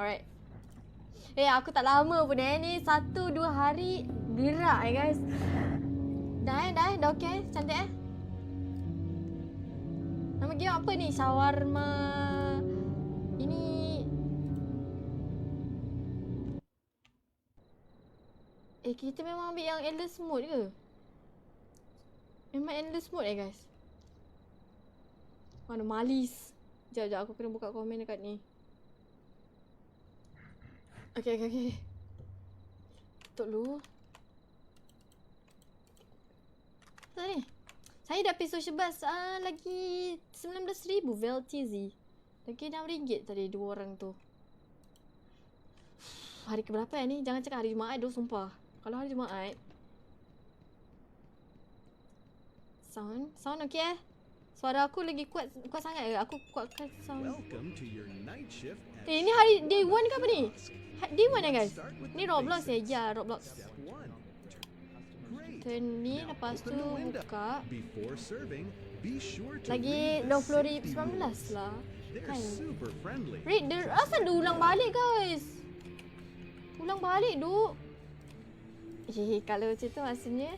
Alright. Aku tak lama pun ni 1-2 hari gerak guys. Dah okey, cantik Nama game apa ni? Shawarma. Ini kita memang ambil yang endless mode ke? Memang endless mode guys. Mana malis. Sekejap aku kena buka komen dekat ni. Okay. Tutup dulu. Apa ni? Saya dah pay social bus lagi 19,000 VLTZ. Lagi RM6 tadi dua orang tu. Hari keberapa ni? Jangan cakap hari Jumaat doh, sumpah. Kalau hari Jumaat. Sound okey Suara aku lagi kuat sangat ke? Aku kuatkan sound. Ni hari day 1 ke apa ni? Day 1 guys? Ni Roblox ya, Roblox. Turn ni lepas tu buka. Lagi 20,019 lah. Kan? Read, asal dia ulang balik guys? Ulang balik duk. Kalau macam tu maksudnya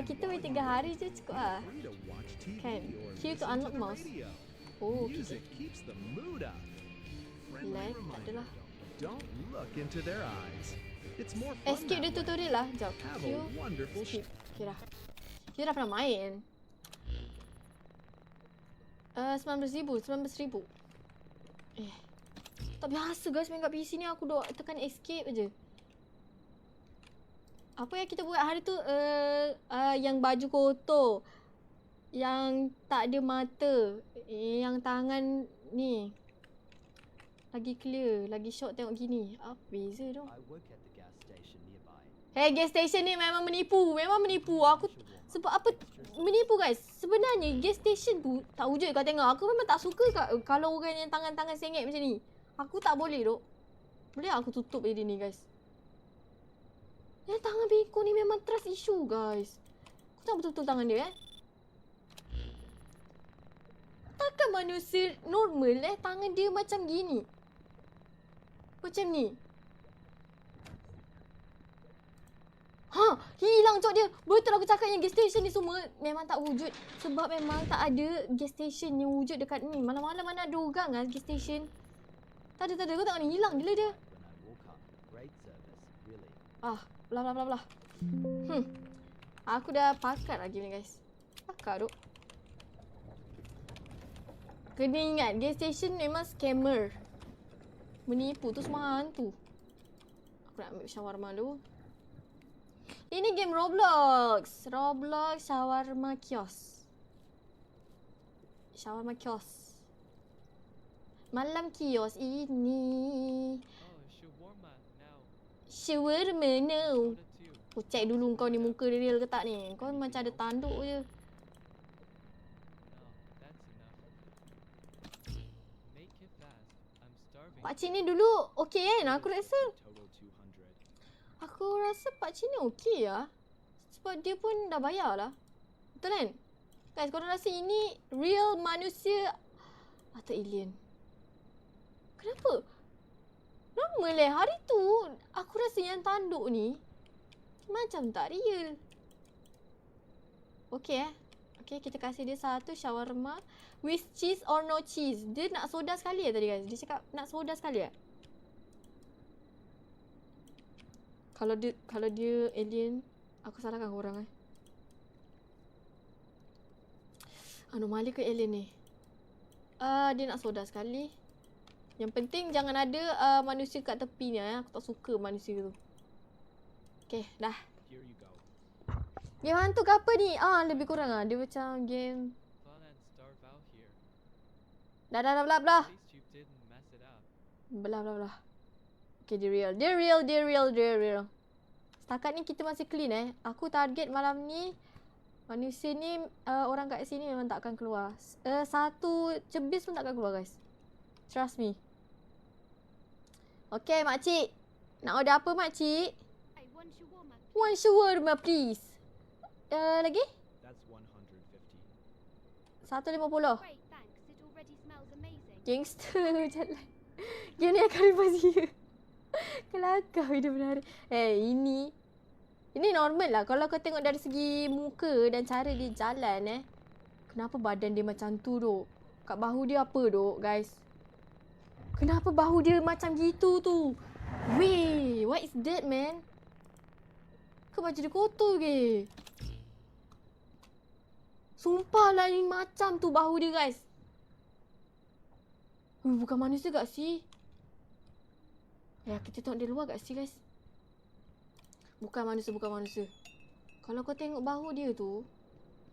kita wait 3 hari je cukup lah. Kan? Q to unlock mouse. Oh, okay. Lag, tak adalah. Skip dia tutorial lah. Sekejap. Q, skip. Okay dah. Kita dah pernah main. 19,000. Tak biasa guys main kat PC ni, aku duk tekan escape je. Apa yang kita buat hari tu? Yang baju kotor. Yang tak ada mata. Yang tangan ni lagi clear, lagi short tengok gini. Apa beza tu? Gas station ni memang menipu. Aku sebab apa menipu guys? Sebenarnya gas station tu tak wujud kau tengok. Aku memang tak suka kalau orang yang tangan-tangan sengit macam ni. Aku tak boleh duk. Boleh aku tutup dia ni guys. Yang tangan beko ni memang trust issue guys. Aku tak betul-betul tangan dia Takkan manusia normal tangan dia macam gini. Macam ni. Hilang cok dia. Betul aku cakap yang gas station ni semua memang tak wujud. Sebab memang tak ada gas station yang wujud dekat ni. Malam-malam mana ada orang gas station. Tak ada. Kau tengok ni, hilang gila dia. Belah. Aku dah pakat lah game ni guys. Pakat duk. Kena ingat, gas station memang scammer. Menipu tu semua hantu. Aku nak ambil shawarma dulu. Ini game Roblox. Roblox shawarma kios. Malam kios ini. Shawarma now. Aku check dulu kau ni muka real ke tak ni. Kau macam ada tanduk je. Pakcik ni dulu okey kan? Aku rasa pakcik ni okey lah. Sebab dia pun dah bayar lah. Betul kan? Guys, korang rasa ini real manusia atau alien? Kenapa? Normal hari tu aku rasa yang tanduk ni macam tak real. Okey Okay, kita kasih dia satu shawarma with cheese or no cheese. Dia nak soda sekali tadi guys. Dia cakap nak soda sekali Kalau dia alien, aku salahkan korang Anomali ke alien ni? Dia nak soda sekali. Yang penting jangan ada manusia kat tepi ni Aku tak suka manusia tu. Okay, dah. Game hantu ke apa ni? Lebih kurang dia macam game. Dah belah. Belah. Okay, dia real. Setakat ni kita masih clean Aku target malam ni manusia ni orang kat sini memang tak akan keluar. Satu cebis pun tak akan keluar guys. Trust me. Okay, makcik. Nak order apa makcik? One shawarma please. Lagi? 150. Gangster jalan. Game ni akan reverse dia. Kelakar hidup benar. Ini normal lah. Kalau kau tengok dari segi muka dan cara dia jalan Kenapa badan dia macam tu duk? Kat bahu dia apa duk guys? Kenapa bahu dia macam gitu tu? Weh, what is that man? Ke baju dia kotor ke? Sumpah lah ni macam tu bahu dia guys. Bukan manusia tak sih? Kita tengok dia luar kat sini guys. Bukan manusia. Kalau kau tengok bahu dia tu,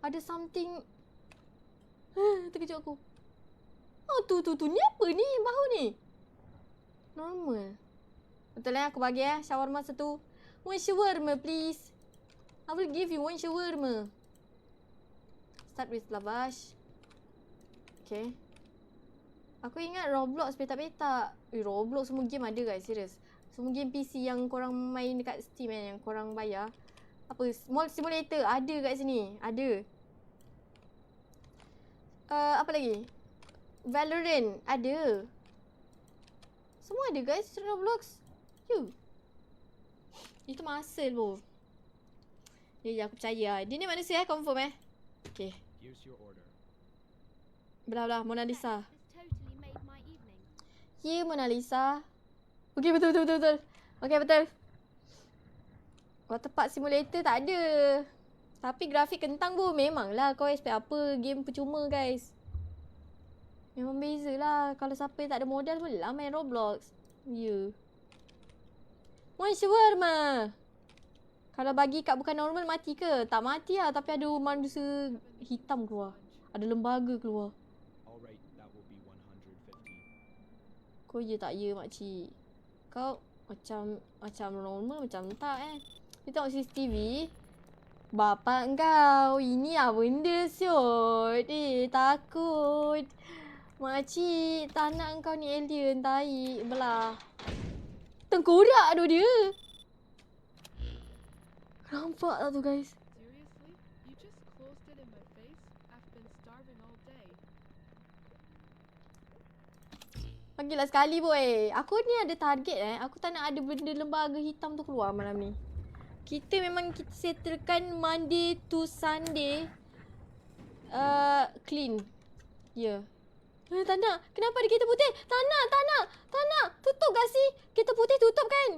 ada something. Terkejut aku. Oh tu. Ni apa ni bahu ni? Normal. Betul aku bagi shawarma satu. One shawarma please. I will give you one shawarma. Start with lavash. Okay. Aku ingat Roblox petak-petak. Roblox semua game ada guys, serius. Semua game PC yang korang main dekat Steam yang korang bayar. Apa, Small Simulator ada kat sini. Ada. Apa lagi? Valorant ada. Semua ada guys Roblox. Itu muscle bro. Ya, aku percaya. Dia ni manusia confirm Okay. Belah Mona Lisa. Ya, Mona Lisa. Okay, betul. Okay, betul. Water Park Simulator tak ada. Tapi grafik kentang pun memanglah kau expect apa game percuma guys. Memang beza lah. Kalau siapa yang tak ada modal pun lah main Roblox. Ya. One shawarma. Kalau bagi kat bukan normal mati ke? Tak mati lah tapi ada manusia hitam keluar. Ada lembaga keluar. Kau tak ya makcik. Kau macam normal macam tak Dia tengok CCTV. Bapak kau ini apa benda siot? Takut. Makcik tak nak kau ni alien tai belah. Tengkorak tu dia. Nampak tak tu guys? Bagilah sekali boy. Aku ni ada target Aku tak nak ada benda lembaga hitam tu keluar malam ni. Kita settlekan Monday to Sunday clean. Ya. Tak nak. Kenapa ada kereta putih? Tak nak. Tutup gak sih? Kereta putih tutup kan?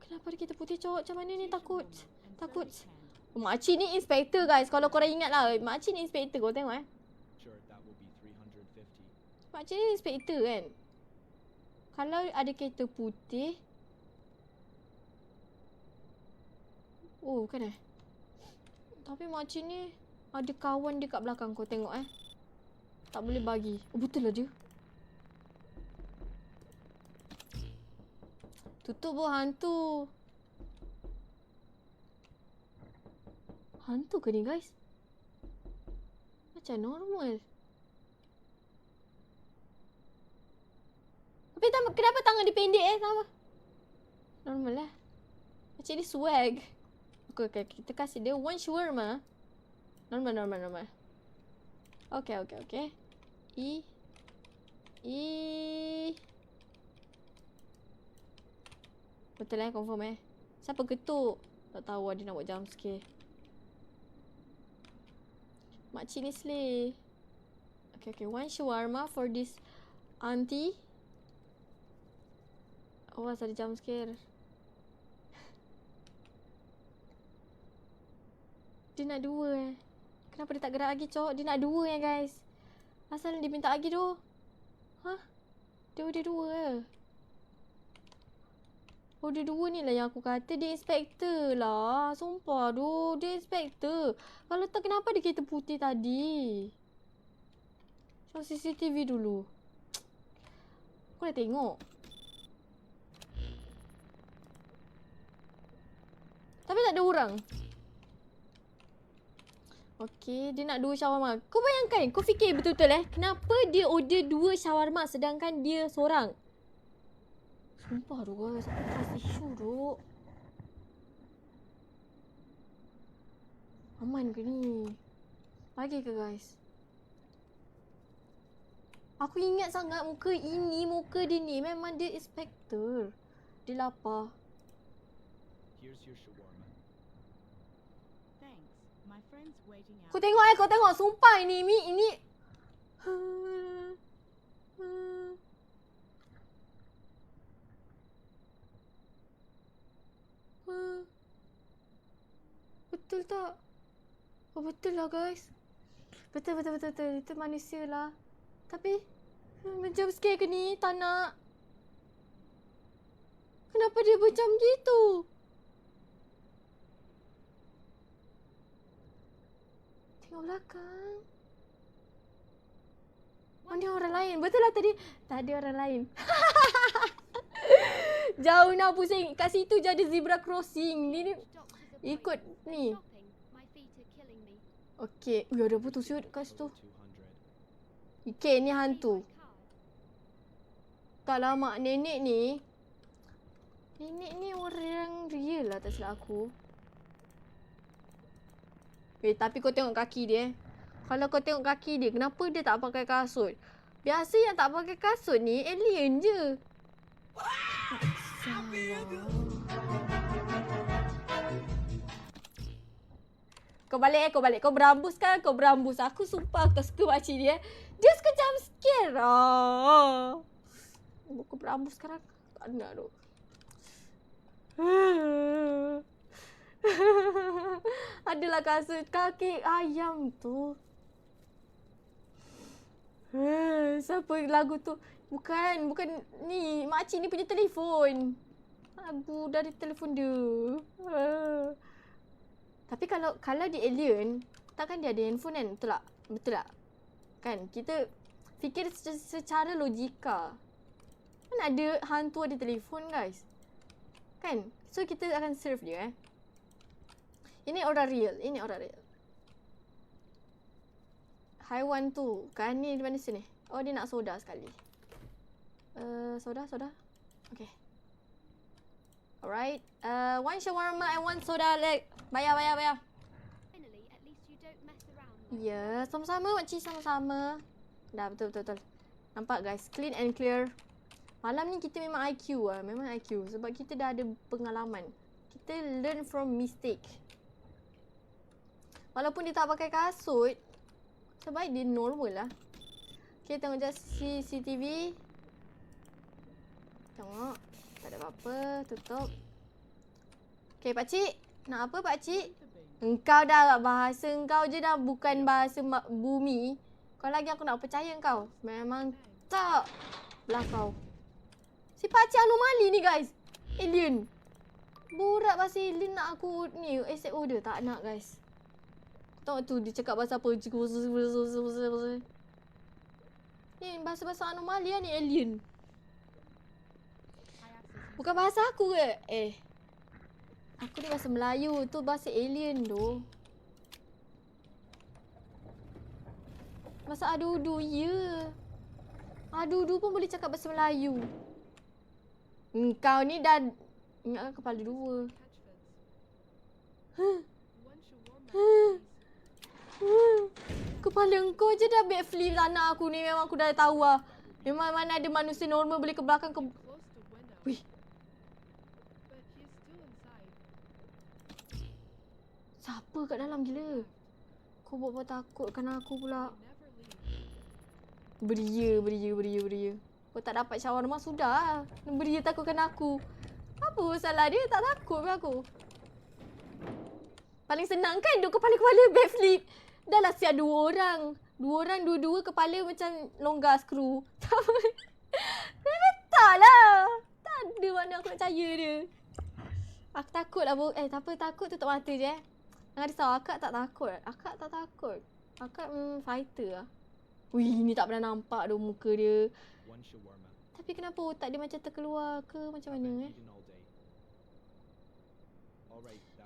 Kenapa ada kereta putih cowok? Macam mana ni? Takut. Makcik ni inspektor guys. Kalau korang ingat lah. Makcik ni inspektor. Kau tengok Makcik ni inspektor kan? Kalau ada kereta putih. Oh bukan Tapi makcik ni ada kawan dia kat belakang. Kau tengok tak boleh bagi. Oh betul lah dia. Tutup pun hantu. Hantu ke ni guys? Macam normal. Tapi kenapa tangan dia pendek sama? Normal lah. Macam ni swag. Okay, kita kasih dia one shawarma. Normal. Okay. Betul confirm Siapa ketuk? Tak tahu dia nak buat jump scare. Makcik ni slay. Okay, one shawarma for this auntie. Awas ada jump scare. Dia nak dua Kenapa dia tak gerak lagi cowok? Dia nak dua guys. Asal dia minta lagi tu? Dia dua Oh dia dua ni lah yang aku kata. Dia inspektor lah. Sumpah tu. Dia inspektor. Kalau tak kenapa dia kereta putih tadi? Show CCTV dulu. Aku dah tengok. Tapi tak ada orang. Okay, dia nak dua shawarma. Kau bayangkan, kau fikir betul-betul kenapa dia order dua shawarma sedangkan dia seorang? Sumpah tu guys, aku trust issue tu. Aman ke ni? Bagi ke guys? Aku ingat sangat muka ini, muka dia ni. Memang dia inspector. Dia lapar. Here's your shawarma. Thanks. My friend's waiting out. Kau tengok kau tengok. Sumpah ini. Betul tak? Oh betul lah guys. Betul. Itu manusia lah. Tapi macam scare ke ni? Tak nak. Kenapa dia macam gitu? Tengok belakang. Oh ni orang lain. Betul lah tadi. Tadi orang lain. Jauh nak pusing. Kat situ je ada zebra crossing. Ni ikut ni. Okey. Ui ada apa tu siut kat situ? Okay ni hantu. Tak lama nenek ni. Nenek ni orang real lah tak silap aku. Tapi kau tengok kaki dia. Kalau kau tengok kaki dia, kenapa dia tak pakai kasut? Biasa yang tak pakai kasut ni alien je. Kau balik. Kau berambus kan? Kau berambus. Aku sumpah aku tak suka makcik dia. Dia suka jump scare lah. Kau berambus sekarang. Tak nak tu. Adalah kasut kaki ayam tu. Siapa lagu tu? Bukan ni. Makcik ni punya telefon. Lagu dari telefon dia. Tapi kalau dia alien, takkan dia ada handphone kan? Betul tak? Kan? Kita fikir secara logika. Kan ada hantu ada telefon guys. Kan? So kita akan serve dia Ini orang real. Haiwan tu. Kan ni di mana sini? Oh dia nak soda sekali. Soda. Okay. Alright. One shawarma and one soda. Bayar. Ya, sama-sama makcik, sama-sama. Dah betul. Nampak guys, clean and clear. Malam ni kita memang IQ lah, memang IQ sebab kita dah ada pengalaman. Kita learn from mistake. Walaupun dia tak pakai kasut, sebaik dia normal lah. Okay, tengok je CCTV. Tengok, tak ada apa-apa, tutup. Okay, pakcik. Nak apa pakcik? Engkau dah bahasa engkau je dah bukan bahasa bumi. Kau lagi aku nak percaya engkau. Memang tak. Belah kau. Si pakcik anomali ni guys. Alien. Borak bahasa alien nak aku ni accept order. Tak nak guys. Tengok tu dia cakap bahasa apa. Ni bahasa-bahasa anomali lah ni alien. Bukan bahasa aku ke? Aku ni bahasa Melayu. Tu bahasa alien tu. Bahasa adudu, ya. Adudu pun boleh cakap bahasa Melayu. Kau ni dah ingatkan kepala dua. Kepala engkau je dah backflip anak aku ni. Memang aku dah tahu lah. Memang mana ada manusia normal boleh ke belakang ke... Wih. Siapa kat dalam gila? Kau buat takutkan aku pula. Beria. Kau tak dapat shawarma sudah. Beria takutkan aku. Apa salah dia? Tak takut pun aku. Paling senang kan duduk kepala-kepala backflip. Dah lah siap dua orang. Dua-dua kepala macam longgar skru. Tak lah. Tak ada mana aku nak percaya dia. Aku takut lah. Tak apa, takut tutup mata je Jangan risau, akak tak takut. Akak fighter lah. Wih, ni tak pernah nampak dah muka dia. Tapi kenapa otak dia macam terkeluar ke macam mana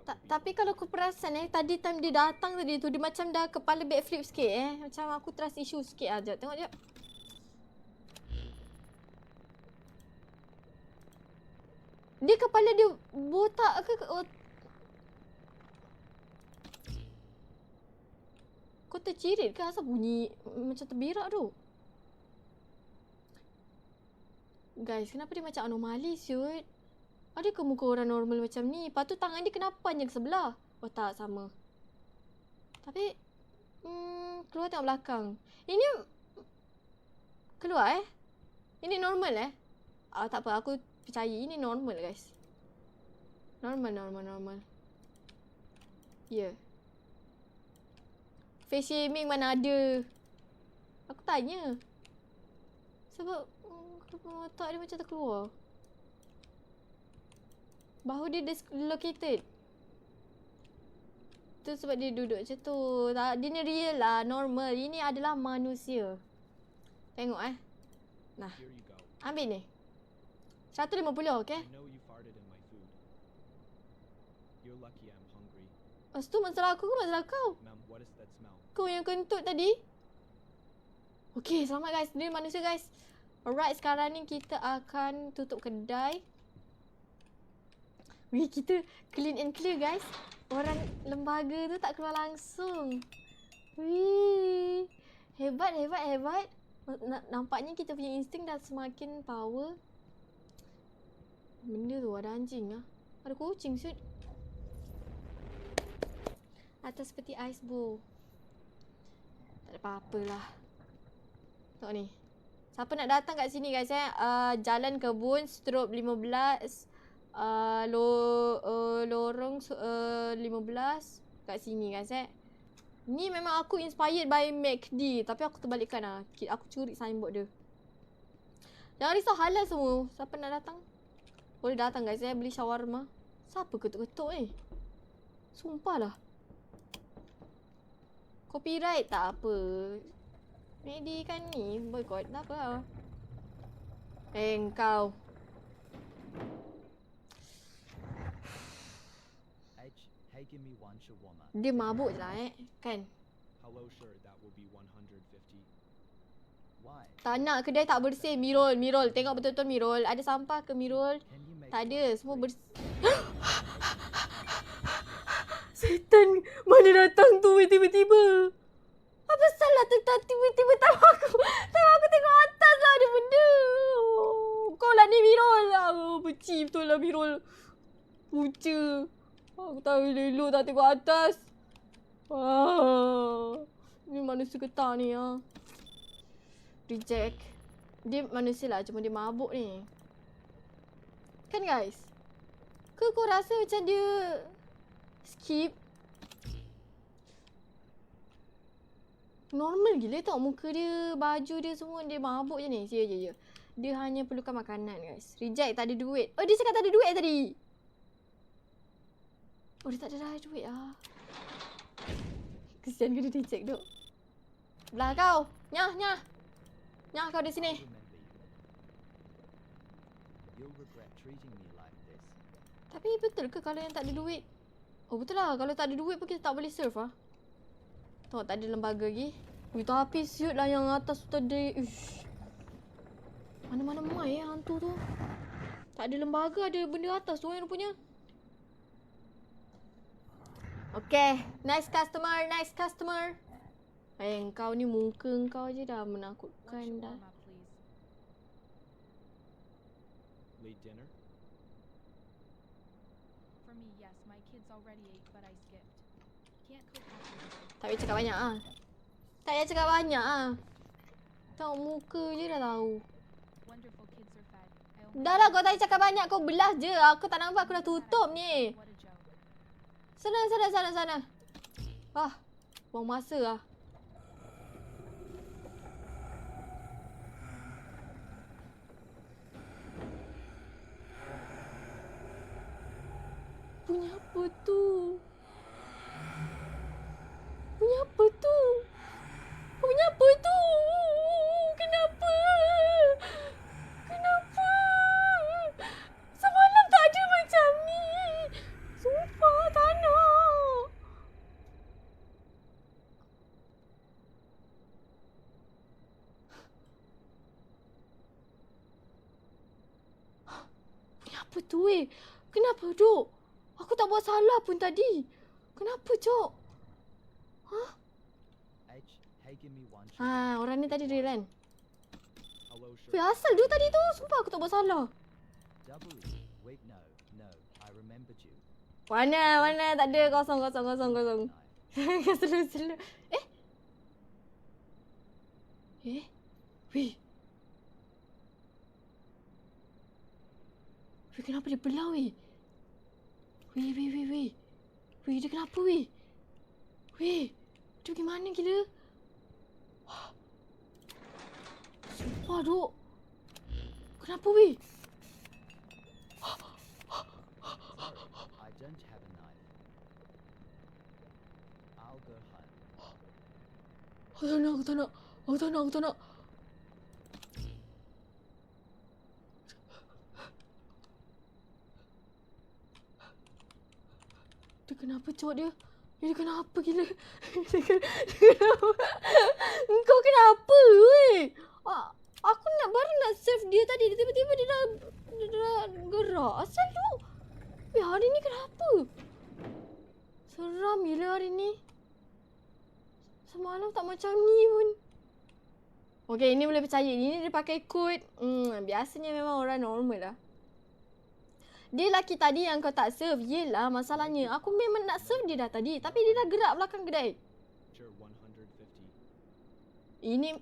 Tapi kalau aku perasan tadi time dia datang tadi tu, dia macam dah kepala backflip sikit Macam aku trust issue sikit lah. Sekejap, tengok sekejap. Dia kepala dia botak ke? Kau tercirit ke? Asal bunyi macam terberak tu? Guys, kenapa dia macam anomali siut? Adakah muka orang normal macam ni? Lepas tu tangan dia kenapa panjang sebelah? Oh tak, sama. Tapi, keluar tengok belakang. Ini, keluar Ini normal tak apa, aku percaya ini normal guys. Normal. Ya. Yeah. Face shaming mana ada? Aku tanya. Sebab otak dia macam terkeluar. Bahu dia dislocated. Tu sebab dia duduk macam tu. Dia ni real lah, normal. Ini adalah manusia. Tengok Nah, Here you go. ambil ni. 150, okay? I know you farted in my food. You're lucky I'm hungry. Lepas tu masalah aku ke masalah kau? Ma'am, what is that smell? Kau yang kentut tadi. Okay, selamat guys. Dia manusia guys. Alright, sekarang ni kita akan tutup kedai. Wih, kita clean and clear guys. Orang lembaga tu tak keluar langsung. Wih, hebat. Nampaknya kita punya insting dah semakin power. Benda tu ada anjing Ada kucing siut. Atas seperti ice bowl. Tak ada apa-apa lah. Tengok ni. Siapa nak datang kat sini guys Jalan Kebun, Strop 15. Lorong 15 kat sini guys Ni memang aku inspired by McD, tapi aku terbalikkan aku curi signboard dia. Jangan risau, halal semua. Siapa nak datang boleh datang guys beli shawarma. Siapa ketuk-ketuk Sumpah lah. Copyright tak apa. McD kan ni boycott tak apa. Kau Hey, give me one shawarma. dia mabuk je lah kan. Hello, sir, that will be 150. Why? Tak nak, kedai tak bersih. Mirul. Tengok betul-betul Mirul. Ada sampah ke Mirul? Can you make Tak ada, semua bersih. Setan mana datang tu tiba-tiba? Apa salah tiba-tiba tahu aku tengok atas lah ada benda. Kau lah ni Mirul. Benci betul lah Mirul. Puca. Aku tahu elok tak tengok atas. Ni manusia ketak ni Reject. Dia manusia lah, cuma dia mabuk ni. Kan guys? Kau rasa macam dia skip? Normal gila tau muka dia, baju dia semua, dia mabuk je ni. Ya. Dia hanya perlukan makanan guys. Reject, tak ada duit. Oh, dia cakap tak ada duit tadi. Oh, dia tak ada duit Kesian ke dia reject duk. Belah kau. Nyah, kau di sini. You'll regret treating me like this. Tapi betul ke kalau yang tak ada duit? Oh betul lah, kalau tak ada duit pun kita tak boleh serve Tengok tak ada lembaga lagi. Tapi siut lah yang atas tu tadi. Ish. Mana-mana mai hantu tu. Tak ada lembaga, ada benda atas tu yang punya. Okay, next customer. Kau ni muka kau je dah menakutkan dah. Shawarma, please. Late dinner? For me, yes. My kids already ate, but I skipped. Can't cook after. Tak payah cakap banyak Tengok muka je dah tahu. Wonderful kids are fed. I only Dah lah, kau tak payah cakap banyak, kau belah je. Aku tak nampak, aku dah tutup ni. What a joke. Sana. Buang masa Punya apa tu? Kenapa? Semalam tak ada macam ni. Sumpah tak nak. Punya apa tu Kenapa Dok? Aku tak buat salah pun tadi. Kenapa Cok? Hey, give me one shawarma. Orang ni tadi real kan? Hello, closure. Weh, asal dia tadi tu? Sumpah aku tak buat salah. Double E. Wait, no. I remembered you. Mana? Tak ada. Kosong. Knife. Slow. Weh. Weh, kenapa dia belah, weh? Weh. Weh, dia kenapa, weh? Weh, dia pergi mana gila? Sumpah, duk. Kenapa, weh? I don't have a knife. I'll go home. Aku tak nak. Dia kenapa cok dia? Dia kenapa gila? Dia kenapa? Engkau kenapa weh? Aku baru nak save dia tadi. Tiba-tiba dia dah gerak. Asal tu? Weh, hari ni kenapa? Seram gila hari ni. Semalam tak macam ni pun. Okay, ini boleh percaya. Ini dia pakai kod. Biasanya memang orang normal lah. Dia lelaki tadi yang kau tak serve. Yelah masalahnya. Aku memang nak serve dia dah tadi. Tapi dia dah gerak belakang kedai. Sure, 150.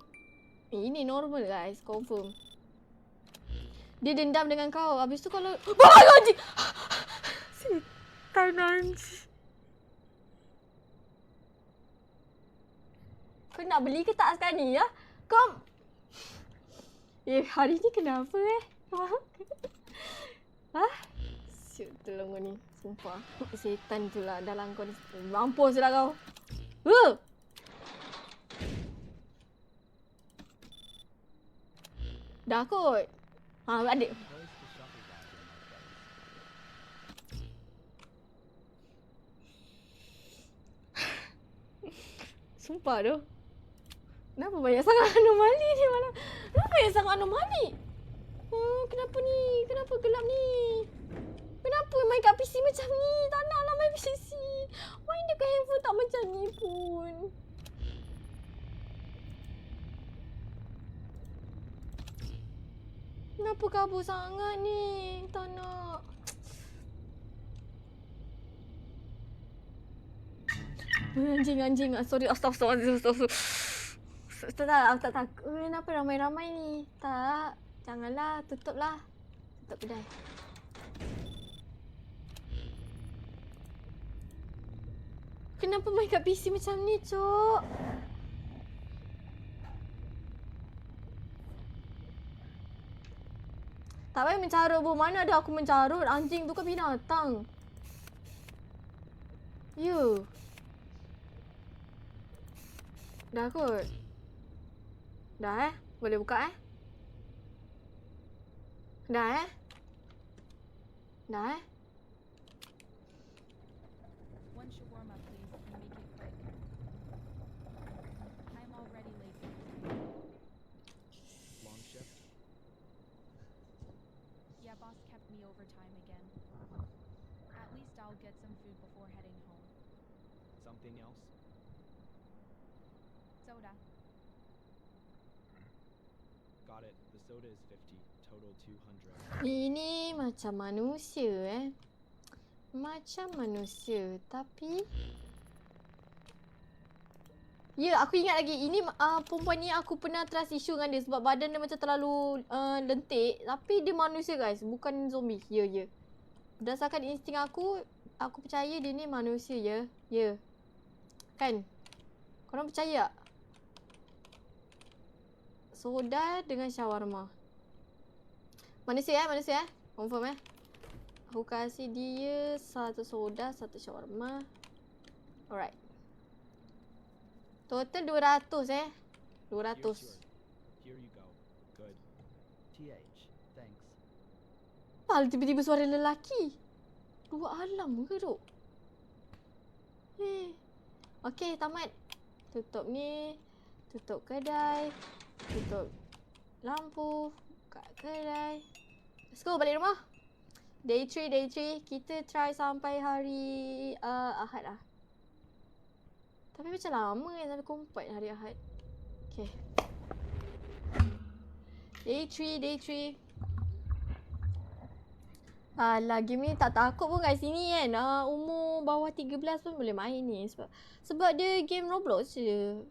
Ini normal guys. Confirm. Dia dendam dengan kau. Habis tu kalau... Bapak anjing! Setan anjing. Kau nak beli ke tak sekarang ni ya? Kau... hari ni kenapa Syuk tolong kau ni. Sumpah. Setan tu lah dalam kau ni. Mampus lah kau. Dah kot. Adik. Close the shuttle back in my face. Sumpah tu. Kenapa banyak sangat anomali ni malam? Kenapa banyak sangat anomali? Kenapa ni? Kenapa gelap ni? Kenapa main kat PC macam ni? Tak nak lah main PC. Main dekat handphone tak macam ni pun. Kenapa kabur sangat ni? Tak nak. Anjing. Sorry, astaghfirullah. Tak takut. Kenapa ramai-ramai ni? Tak. Janganlah. Tutuplah. Tutup kedai. Kenapa main kat PC macam ni, Cok? Tak payah mencarut pun. Mana ada aku mencarut? Anjing tu kan binatang. Ya. Dah kot. Dah Boleh buka Dah One shawarma, please, and make it quick. I'm already late. Long shift. Yeah, boss kept me overtime again. At least I'll get some food before heading home. Something else? Soda. Got it. The soda is 50. Total 200. Ini macam manusia Macam manusia. Tapi ya, aku ingat lagi. Ini perempuan ni aku pernah trust issue dengan dia. Sebab badan dia macam terlalu lentik. Tapi dia manusia guys. Bukan zombie. Ya. Berdasarkan insting aku percaya dia ni manusia ya. Kan? Korang percaya tak? Soda dengan shawarma. Manusia Confirm Aku kasih dia satu soda, satu shawarma. Alright. Total 200 Here's 200. yours. Here you go. Good. TH. Thanks. Pal tiba-tiba suara lelaki. Dua alam ke tu? Okay, tamat. Tutup ni. Tutup kedai. Tutup lampu. Buka kedai. Let's go balik rumah. Day 3. Kita try sampai hari Ahad lah. Tapi macam lama kan sampai 4 hari Ahad. Okay. Day 3. Alah, game ni tak takut pun kat sini kan. Umur bawah 13 pun boleh main ni. Sebab dia game Roblox je.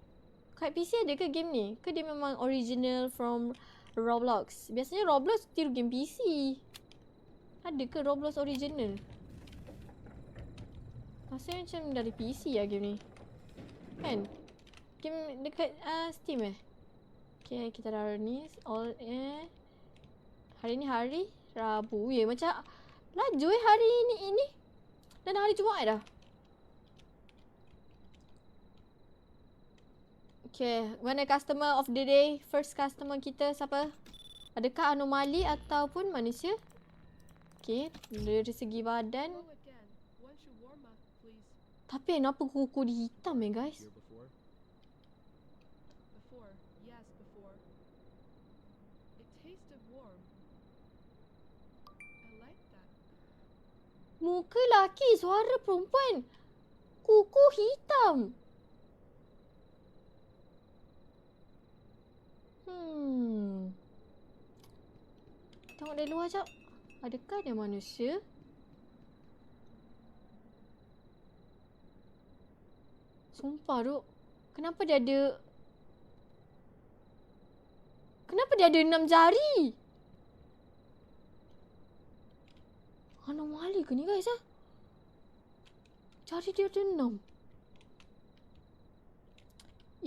Kat PC ada ke game ni? Ke dia memang original from Roblox? Biasanya Roblox tiru game PC. Ada ke Roblox original? Rasanya macam dari PC lah game ni. Kan? Game dekat Steam Okay, kita taruh ni. Hari ni hari Rabu. Ya, macam laju hari ini. Dan hari Jumaat dah. Okay, mana customer of the day? First customer kita siapa? Adakah anomali ataupun manusia? Okay, dari segi badan. Hello again. One shawarma, please. Tapi kenapa kuku dia hitam guys? Here before? Before. Yes, before. It tasted warm. I like that. Muka laki, suara perempuan. Kuku hitam. Tengok dari luar jap. Adakah dia manusia? Sumpah duk. Kenapa dia ada 6 jari? Anomali ke ni guys Jari dia ada 6.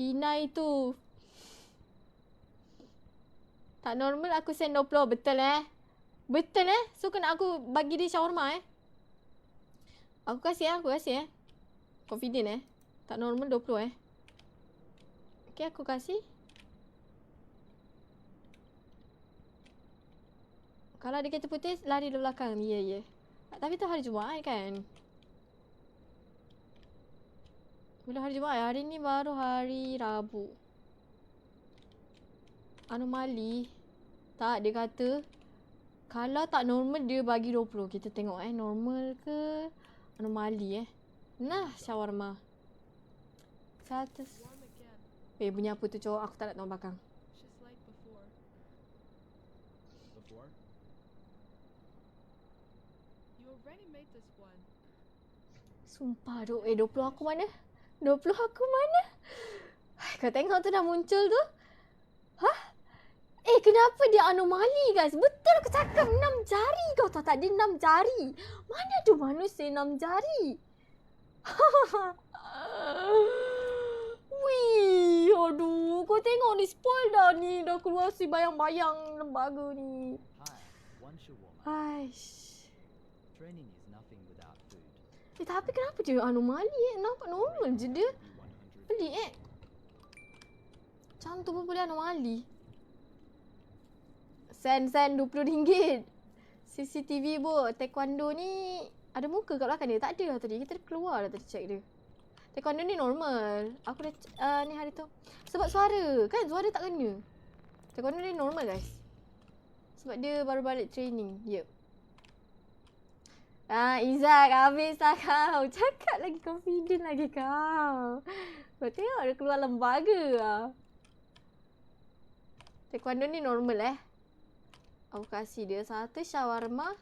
Inai tu. Tak normal aku send 20. Betul Betul So kena aku bagi dia shawarma Aku kasih Confident Tak normal 20 Okay, aku kasih. Kalau ada kereta putih, lari di belakang. Ya. Tapi tu hari Jumaat kan? Belum hari Jumaat. Hari ni baru hari Rabu. Anomali. Tak, dia kata kalau tak normal dia bagi 20. Kita tengok normal ke anomali Nah, shawarma. 100. Warm again. Bunyi apa tu cowok? Aku tak nak tahu belakang. Just like before. Before? You already made this one. Sumpah duk. 20 aku mana? 20 aku mana? Kau tengok tu dah muncul tu. Hah? Kenapa dia anomali guys? Betul aku cakap 6 jari. Kau tahu tak dia 6 jari? Mana ada manusia 6 jari? Wih, aduh. Kau tengok ni spoil dah ni. Dah keluar si bayang-bayang lembaga ni. Hi, one shawarma. Aish. Training is nothing without food. Tapi kenapa dia anomali Nampak normal je dia. Be 150. Pelik Macam tu pun boleh anomali. Sen RM20. CCTV bu. Taekwondo ni ada muka kat belakang dia. Tak ada lah tadi. Kita keluar dah tadi check dia. Taekwondo ni normal. Aku dah ni hari tu. Sebab suara. Kan suara tak kena. Taekwondo ni normal guys. Sebab dia baru balik training. Yep. Izzat, habis lah kau. Cakap lagi confident lagi kau. Kau tengok dia keluar lembaga lah. Taekwondo ni normal Aku kasih dia 1 shawarma.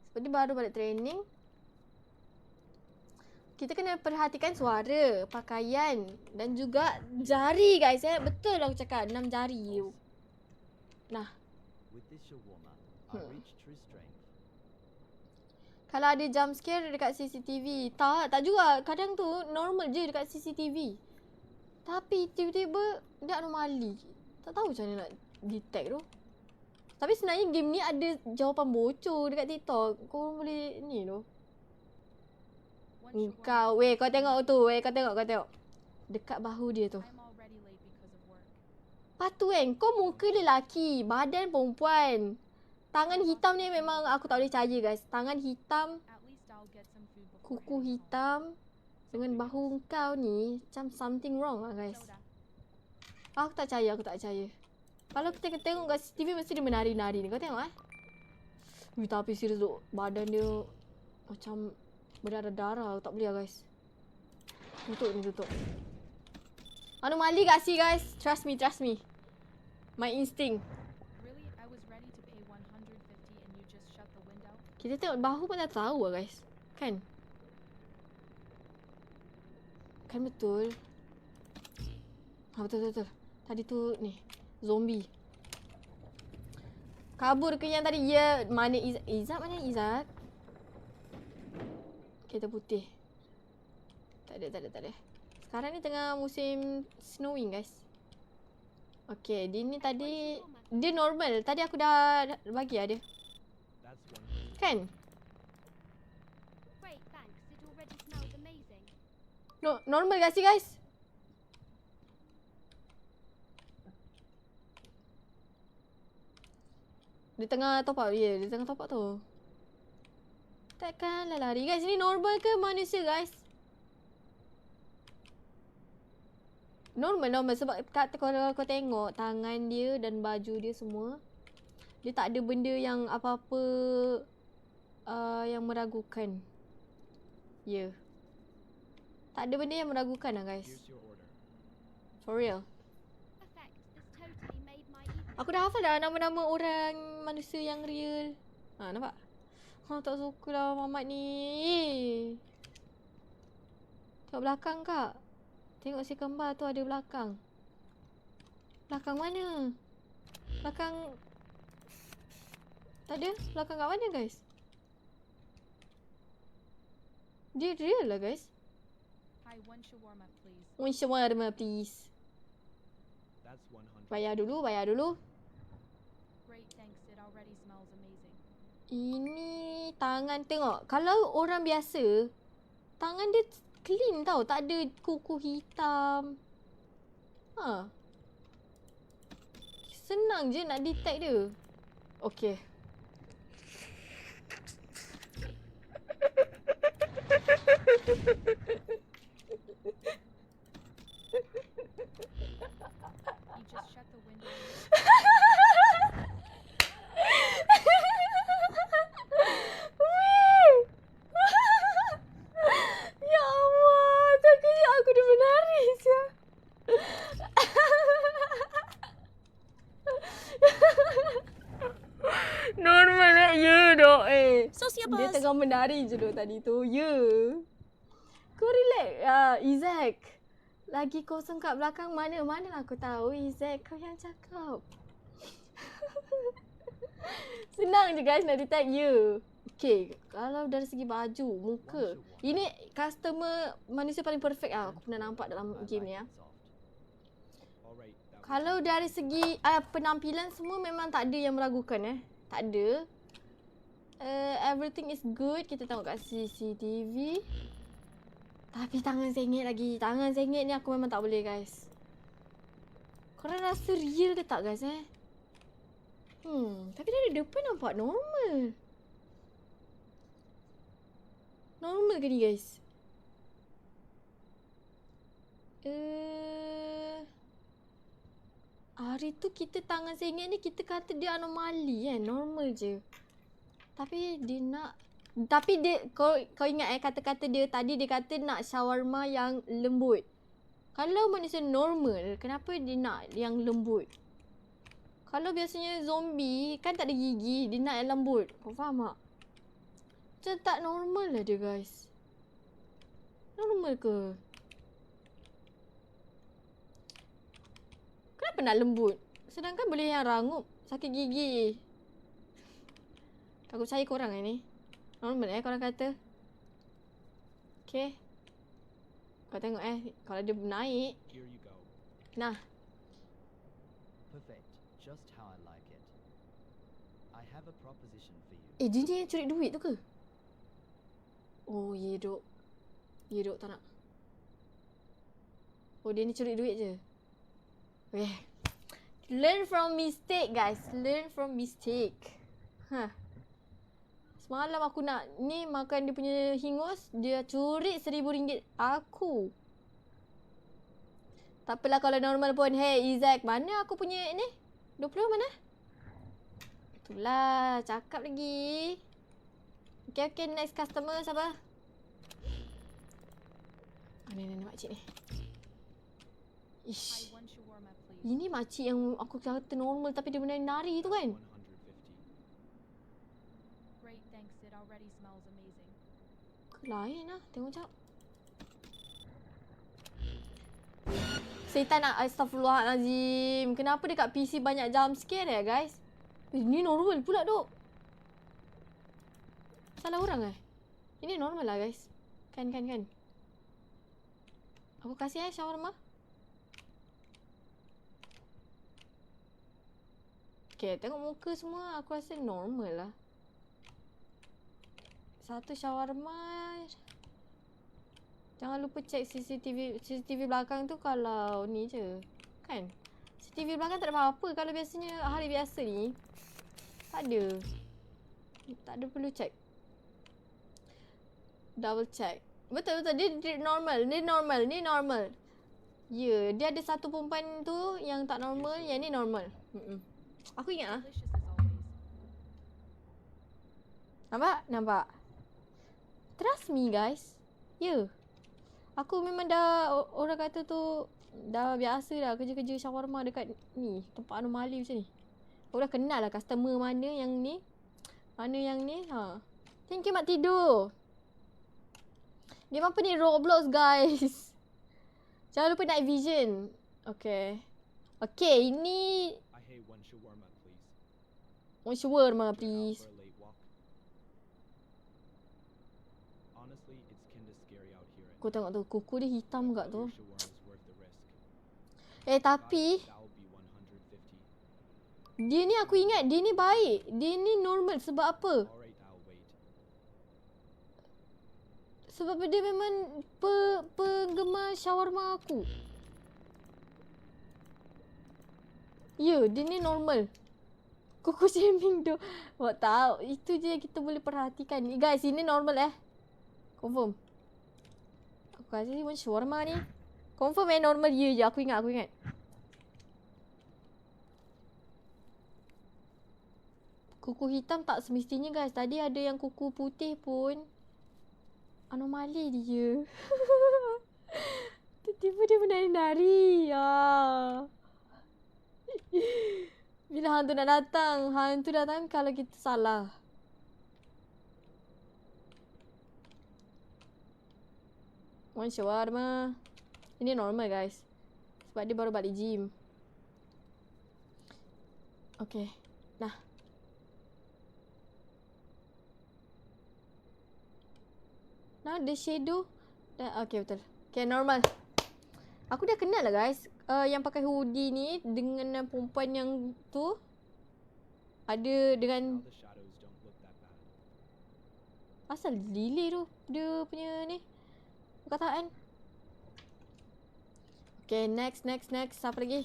Sebab dia baru balik training. Kita kena perhatikan suara, pakaian dan juga jari guys Betul aku cakap 6 jari tu. Nah. With this shawarma, I reach true strength. Kalau ada jump scare dekat CCTV. Tak juga. Kadang tu normal je dekat CCTV. Tapi tiba-tiba dia anomali. Tak tahu macam mana nak detect tu. Tapi sebenarnya game ni ada jawapan bocor dekat TikTok. Kau boleh ni tu. One Kau, kau tengok tu. Kau tengok. Dekat bahu dia tu. I'm already late because of work. Lepas tu kau muka lelaki, badan perempuan. Tangan hitam ni memang aku tak boleh percaya guys. Tangan hitam, At least I'll get some food before kuku heading home. hitam dengan bahu kau ni macam something wrong lah guys. Soda. Aku tak percaya. Kalau kita tengok kat CCTV mesti dia menari-nari ni. Kau tengok tapi serius tu. Badan dia macam berdarah-darah. Tak boleh lah guys. Tutup. Anomali kat si guys. Trust me. My instinct. the window? Kita tengok bahu pun dah tahu lah guys. Kan? Kan betul. Ha, betul. Tadi tu ni. Zombie. Kabur ke yang tadi? Ya, mana Izzat? Izzat mana Izzat? Kereta putih. Tak ada. Sekarang ni tengah musim snowing guys. Okay, dia ni tadi dia normal. Tadi aku dah bagi lah dia. That's 100. Kan? Great, thanks. It already smells amazing. No, normal gak sih guys? Dia tengah top up. Ya, dia tengah top up tu. Takkanlah lari guys. Ini normal ke manusia guys? Normal sebab kalau kau tengok tangan dia dan baju dia semua, dia tak ada benda yang apa-apa yang meragukan. Ya. Tak ada benda yang meragukan lah guys. Here's your order. For real. Perfect. This totally made my evening. Aku dah hafal dah nama-nama orang manusia yang real. Ha, nampak? Ha, tak suka lah Mamat ni. Tengok belakang kak. Tengok si kembar tu ada belakang. Belakang mana? Belakang... Tak ada? Belakang kat mana guys? Dia real lah guys. Hi, one shawarma, please. One shawarma please. That's 100. Bayar dulu. Great, thanks. It already smells amazing. Ini tangan tengok. Kalau orang biasa, tangan dia clean tau. Tak ada kuku hitam. Ha. Senang je nak detect dia. Okay. You just shut the window. Weh. Ya Allah, terkejut aku dah menangis ya. Normal lah, ya dok Dia tengah menari je dok tadi tu, ya. Kau relax, Izzak. Lagi kosong kat belakang mana aku tahu Izzak, kau yang cakap. Senang je guys nak detect ya. Okay, kalau dari segi baju, muka. Ini customer manusia paling perfect aku pernah nampak dalam I game ni like ya. it soft. Alright, that was Kalau dari segi penampilan semua memang tak ada yang meragukan Tak ada. Everything is good. Kita tengok kat CCTV. Tapi tangan sengit lagi. Tangan sengit ni aku memang tak boleh guys. Korang rasa real ke tak guys tapi dari depan nampak normal. Normal ke ni guys? Hari tu kita tangan sengit ni kita kata dia anomali normal je. Tapi dia nak kau ingat kata-kata dia tadi dia kata nak shawarma yang lembut. Kalau manusia normal, kenapa dia nak yang lembut? Kalau biasanya zombie kan tak ada gigi, dia nak yang lembut. Kau faham tak? Macam tak normal lah dia guys. Normal ke? Kenapa nak lembut? Sedangkan boleh yang rangup, sakit gigi. Aku percaya korang ni. Normal korang kata. Okay. Kau tengok kalau dia naik. here you go. Nah. Perfect. Just how I like it. I have a proposition for you. Dia ni yang curi duit tu ke? Oh, ye dok. Ye dok tak nak. Oh, dia ni curi duit je. Weh. Learn from mistake guys. Learn from mistake. Semalam aku nak ni makan dia punya hingus. Dia curi RM1,000 aku. Tak apalah kalau normal pun. Hey Izzak, mana aku punya ni? 20 mana? Itulah, cakap lagi. Okay, next customer siapa? Ni makcik ni. Hi, Ish. one shawarma, please. Ini makcik yang aku kata normal tapi dia menari tu kan? 150. Great, Alright, thanks. It already smells amazing. Lain lah. Tengok jap. Setan nak astagfirullahalazim. Kenapa dekat PC banyak jump scare ya guys? Ini normal pula dok. Salah orang Ini normal lah guys. Kan. Aku kasih shawarma. Okay, tengok muka semua aku rasa normal lah. Satu shawarma. Jangan lupa cek CCTV belakang tu kalau ni je. Kan? CCTV belakang tak ada apa-apa. Kalau biasanya hari biasa ni tak ada. Tak ada perlu cek. Double check. Betul. Dia normal. Ni normal. Ya, dia ada satu perempuan tu yang tak normal. Yang ni normal. Aku ingat Delicious as always. Nampak? Trust me guys. Ya. Aku memang dah, orang kata tu, dah biasa dah kerja-kerja shawarma dekat ni. Tempat anomali macam ni. Aku dah kenal lah customer mana yang ni. Ha. Thank you mak tidur. Game apa ni? Roblox guys. Jangan lupa night vision. Okay, ini I hate one shawarma, please. one shawarma Get out please. for a late walk. Honestly, it's kinda scary out here at Kau tengok tu, kuku dia hitam night, kat but tu. your shawarma's worth the risk. Tapi That'll be 150. dia ni aku ingat dia ni baik. Dia ni normal sebab apa? Alright, I'll wait. Sebab dia memang penggemar shawarma aku. Ya, dia ni normal. Kuku shaming tu. Awak tahu, itu je yang kita boleh perhatikan. Guys, ini normal Confirm. Aku rasa ni pun shawarma ni. Confirm normal je. Aku ingat. Kuku hitam tak semestinya guys. Tadi ada yang kuku putih pun. Anomali dia. Tiba-tiba dia menari-nari. Bila hantu nak datang. Hantu datang kalau kita salah. One shawarma. Ini normal guys. Sebab dia baru balik gym. Okay. Nah. Nah, the shadow. Okay, betul. Okay, normal. Aku dah kenal lah guys. Yang pakai hoodie ni dengan perempuan yang tu. Ada dengan... Now the shadows don't look that bad. Asal delay tu. Dia punya ni. Perkataan. Okay, next. Siapa lagi?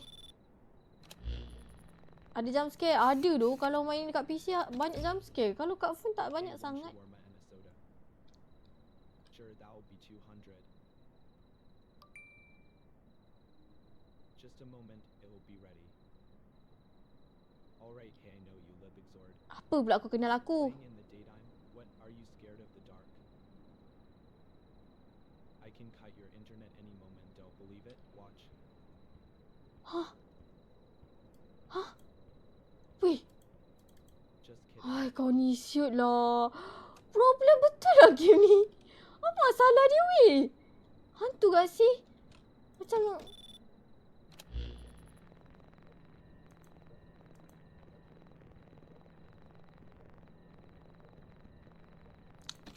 Ada jump scare? Ada tu. Kalau main dekat PC banyak jump scare. Kalau kat phone tak banyak One sangat. shawarma and a soda. Sure, that'll be 200. Just a moment, it will be ready. Alright, hey, I know you live Exord. Apa pula aku kenal aku? Playing in the daytime, what are you scared of the dark? I can cut your internet any moment, don't believe it? Watch. Hah? Weh. Just kidding. Hai, kau ni shoot lah. Problem betul lah game ni. Apa masalah dia weh? Hantu gak sih? Macam...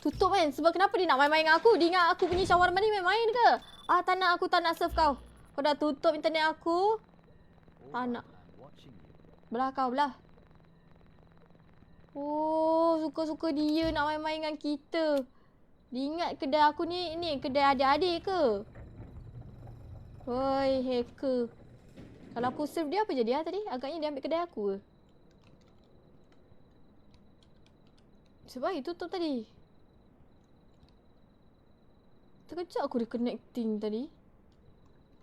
Tutup kan? Sebab kenapa dia nak main-main dengan aku? Dia ingat aku punya shawarma ni main-main ke? Tak nak, aku tak nak serve kau. Kau dah tutup internet aku. Tak nak. I'm watching you. Belah kau belah. Oh, suka-suka dia nak main-main dengan kita. Dia ingat kedai aku ni kedai adik-adik ke? Hoi, hacker. Kalau aku serve dia apa jadi tadi? Agaknya dia ambil kedai aku ke? Sebab dia tutup tadi. Terkejut aku reconnecting tadi.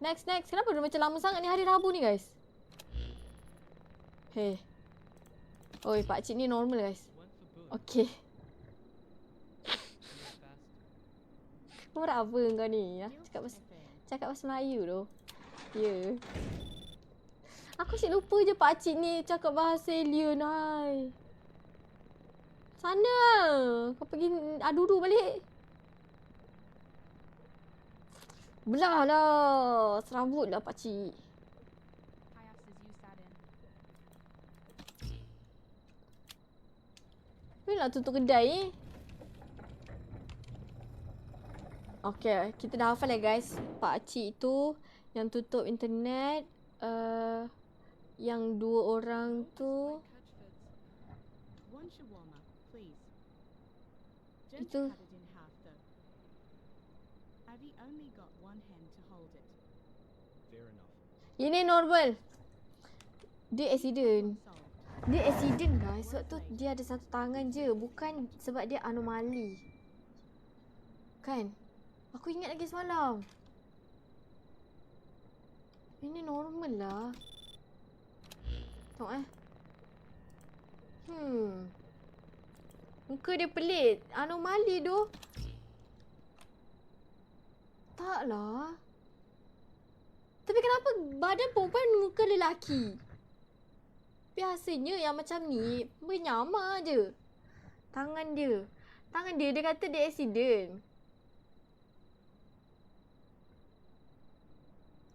Next. Kenapa dia macam lama sangat ni hari Rabu ni guys? Hey. Oi, pakcik ni normal guys. One for boon. Okay. Fast. Kau buat apa kau ni? Cakap bahasa Melayu tu. Ya. Aku asyik lupa je pakcik ni cakap bahasa alien. Hai. Sana. Kau pergi adu balik. Belah lah. Serabut lah pakcik. Kayaf says you sat in. Bila tutup kedai ni? Okay, kita dah hafal guys. Pakcik tu yang tutup internet. Yang 2 orang tu. One shawarma, please. Itu. Cut it in half, though. Abby only got one hand to hold it. Fair enough. Ini normal. Dia accident. Solved. Dia accident guys. Sebab tu dia ada satu tangan je. Bukan sebab dia anomali. Kan? Aku ingat lagi semalam. Ini normal lah. Tengok Muka dia pelik. Anomali tu. Taklah. Tapi kenapa badan perempuan muka lelaki? Biasanya yang macam ni menyamar je. Tangan dia. Dia kata dia accident.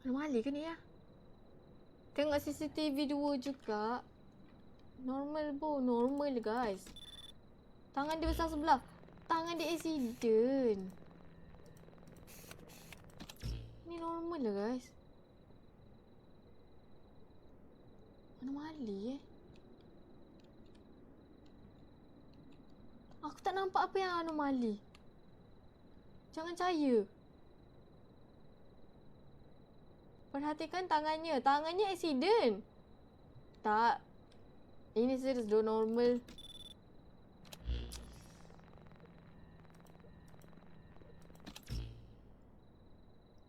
Anomali ke ni ya? Tengok CCTV 2 juga. Normal pun. Normal guys. Tangan dia besar sebelah. Tangan dia accident. Ni normal lah guys. Anomali Aku tak nampak apa yang anomali. Jangan percaya. Perhatikan tangannya. Tangannya accident. Tak. Ini serius do normal.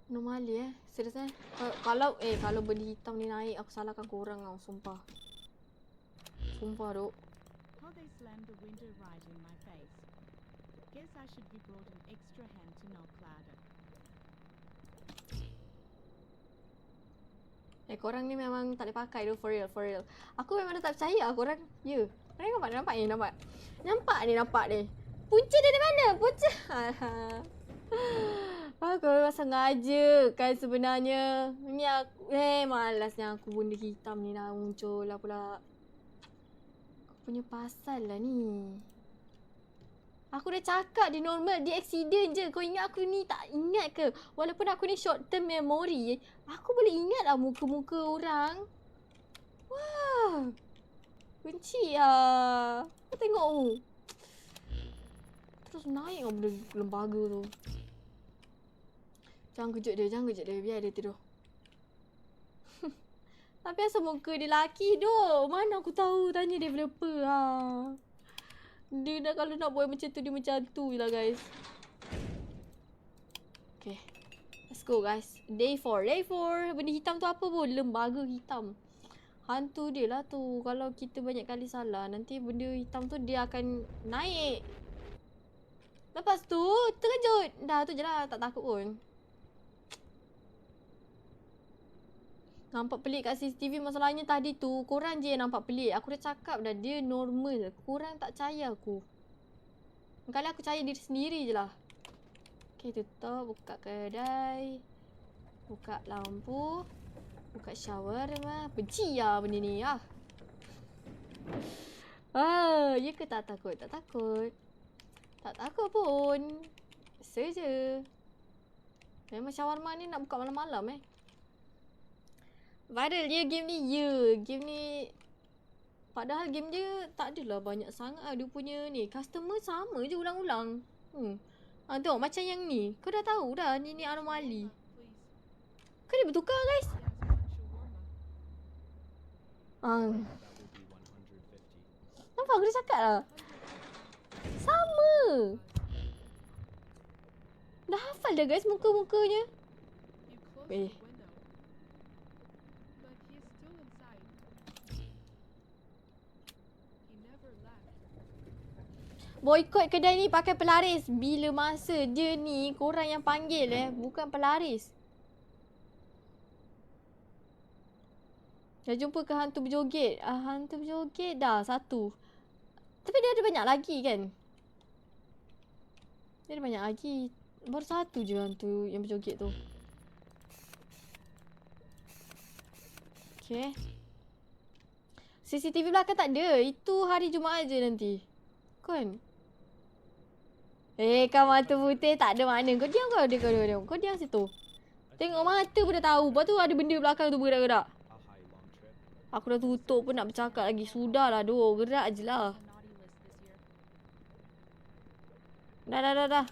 Anomali Serius kalau benda hitam ni naik, aku salahkan korang tau. Sumpah. Sumpah duk. How they slammed the window right in my face. Guess I should be brought an extra hand to knock louder. Korang ni memang tak boleh pakai tu, for real. Aku memang dah tak percaya korang. Ya. Korang nampak ni. Punca dia di mana? Punca. Aku memang sengaja kan sebenarnya. Ni aku, malasnya aku benda hitam ni dah muncul lah pula. Aku punya pasal lah ni. Aku dah cakap dia normal, dia accident je. Kau ingat aku ni tak ingat ke? Walaupun aku ni short term memory, aku boleh ingat lah muka-muka orang. Wah. Benci lah. Kau tengok tu. Terus naik lah benda lembaga tu. Jangan kejut dia. Biar dia tidur. Tapi asal muka dia lelaki tu? Mana aku tahu, tanya developer lah. Dia dah kalau nak buat macam tu, dia macam tu je lah guys. Okay. Let's go guys. Day 4. Benda hitam tu apa pun? Lembaga hitam. Hantu dia lah tu. Kalau kita banyak kali salah, nanti benda hitam tu dia akan naik. Lepas tu, terkejut. Dah tu je lah. Tak takut pun. Nampak pelik kat CCTV. Masalahnya tadi tu korang je yang nampak pelik. Aku dah cakap dah dia normal. Korang tak percaya aku. Kali aku percaya diri sendiri je lah. Okay, tutup. Buka kedai. Buka lampu. Buka shower. Benci lah benda ni lah. Ya ke tak takut? Tak takut. Tak takut pun. Biasa je. Memang shawarma ni nak buka malam-malam Viral je game ni. Game ni padahal game dia tak adalah banyak sangat dia punya ni. Customer sama je ulang-ulang. Tengok macam yang ni. Kau dah tahu dah ni anomali. Please. Kan dia bertukar guys. Yes, one shawarma. That will be 150. Nampak aku dah cakap lah. Sama. Dah hafal dah guys muka-mukanya. You closed Eh. the window. But he's still inside. He never left. Boykot kedai ni pakai pelaris. Bila masa dia ni korang yang panggil bukan pelaris. Dah jumpa ke hantu berjoget? Hantu berjoget dah 1. Tapi dia ada banyak lagi kan? Dia ada banyak lagi. Baru satu je hantu yang berjoget tu. Okay. CCTV belakang tak ada. Itu hari Jumaat je nanti. Kan? Kau mata putih tak ada mana. Kau diam kau. Kau diam situ. Tengok mata pun dah tahu. Lepas tu ada benda belakang tu bergerak-gerak. A high long trip. Aku dah tutup pun nak bercakap lagi. Sudahlah doh. Gerak je lah. The naughty list this year. Dah.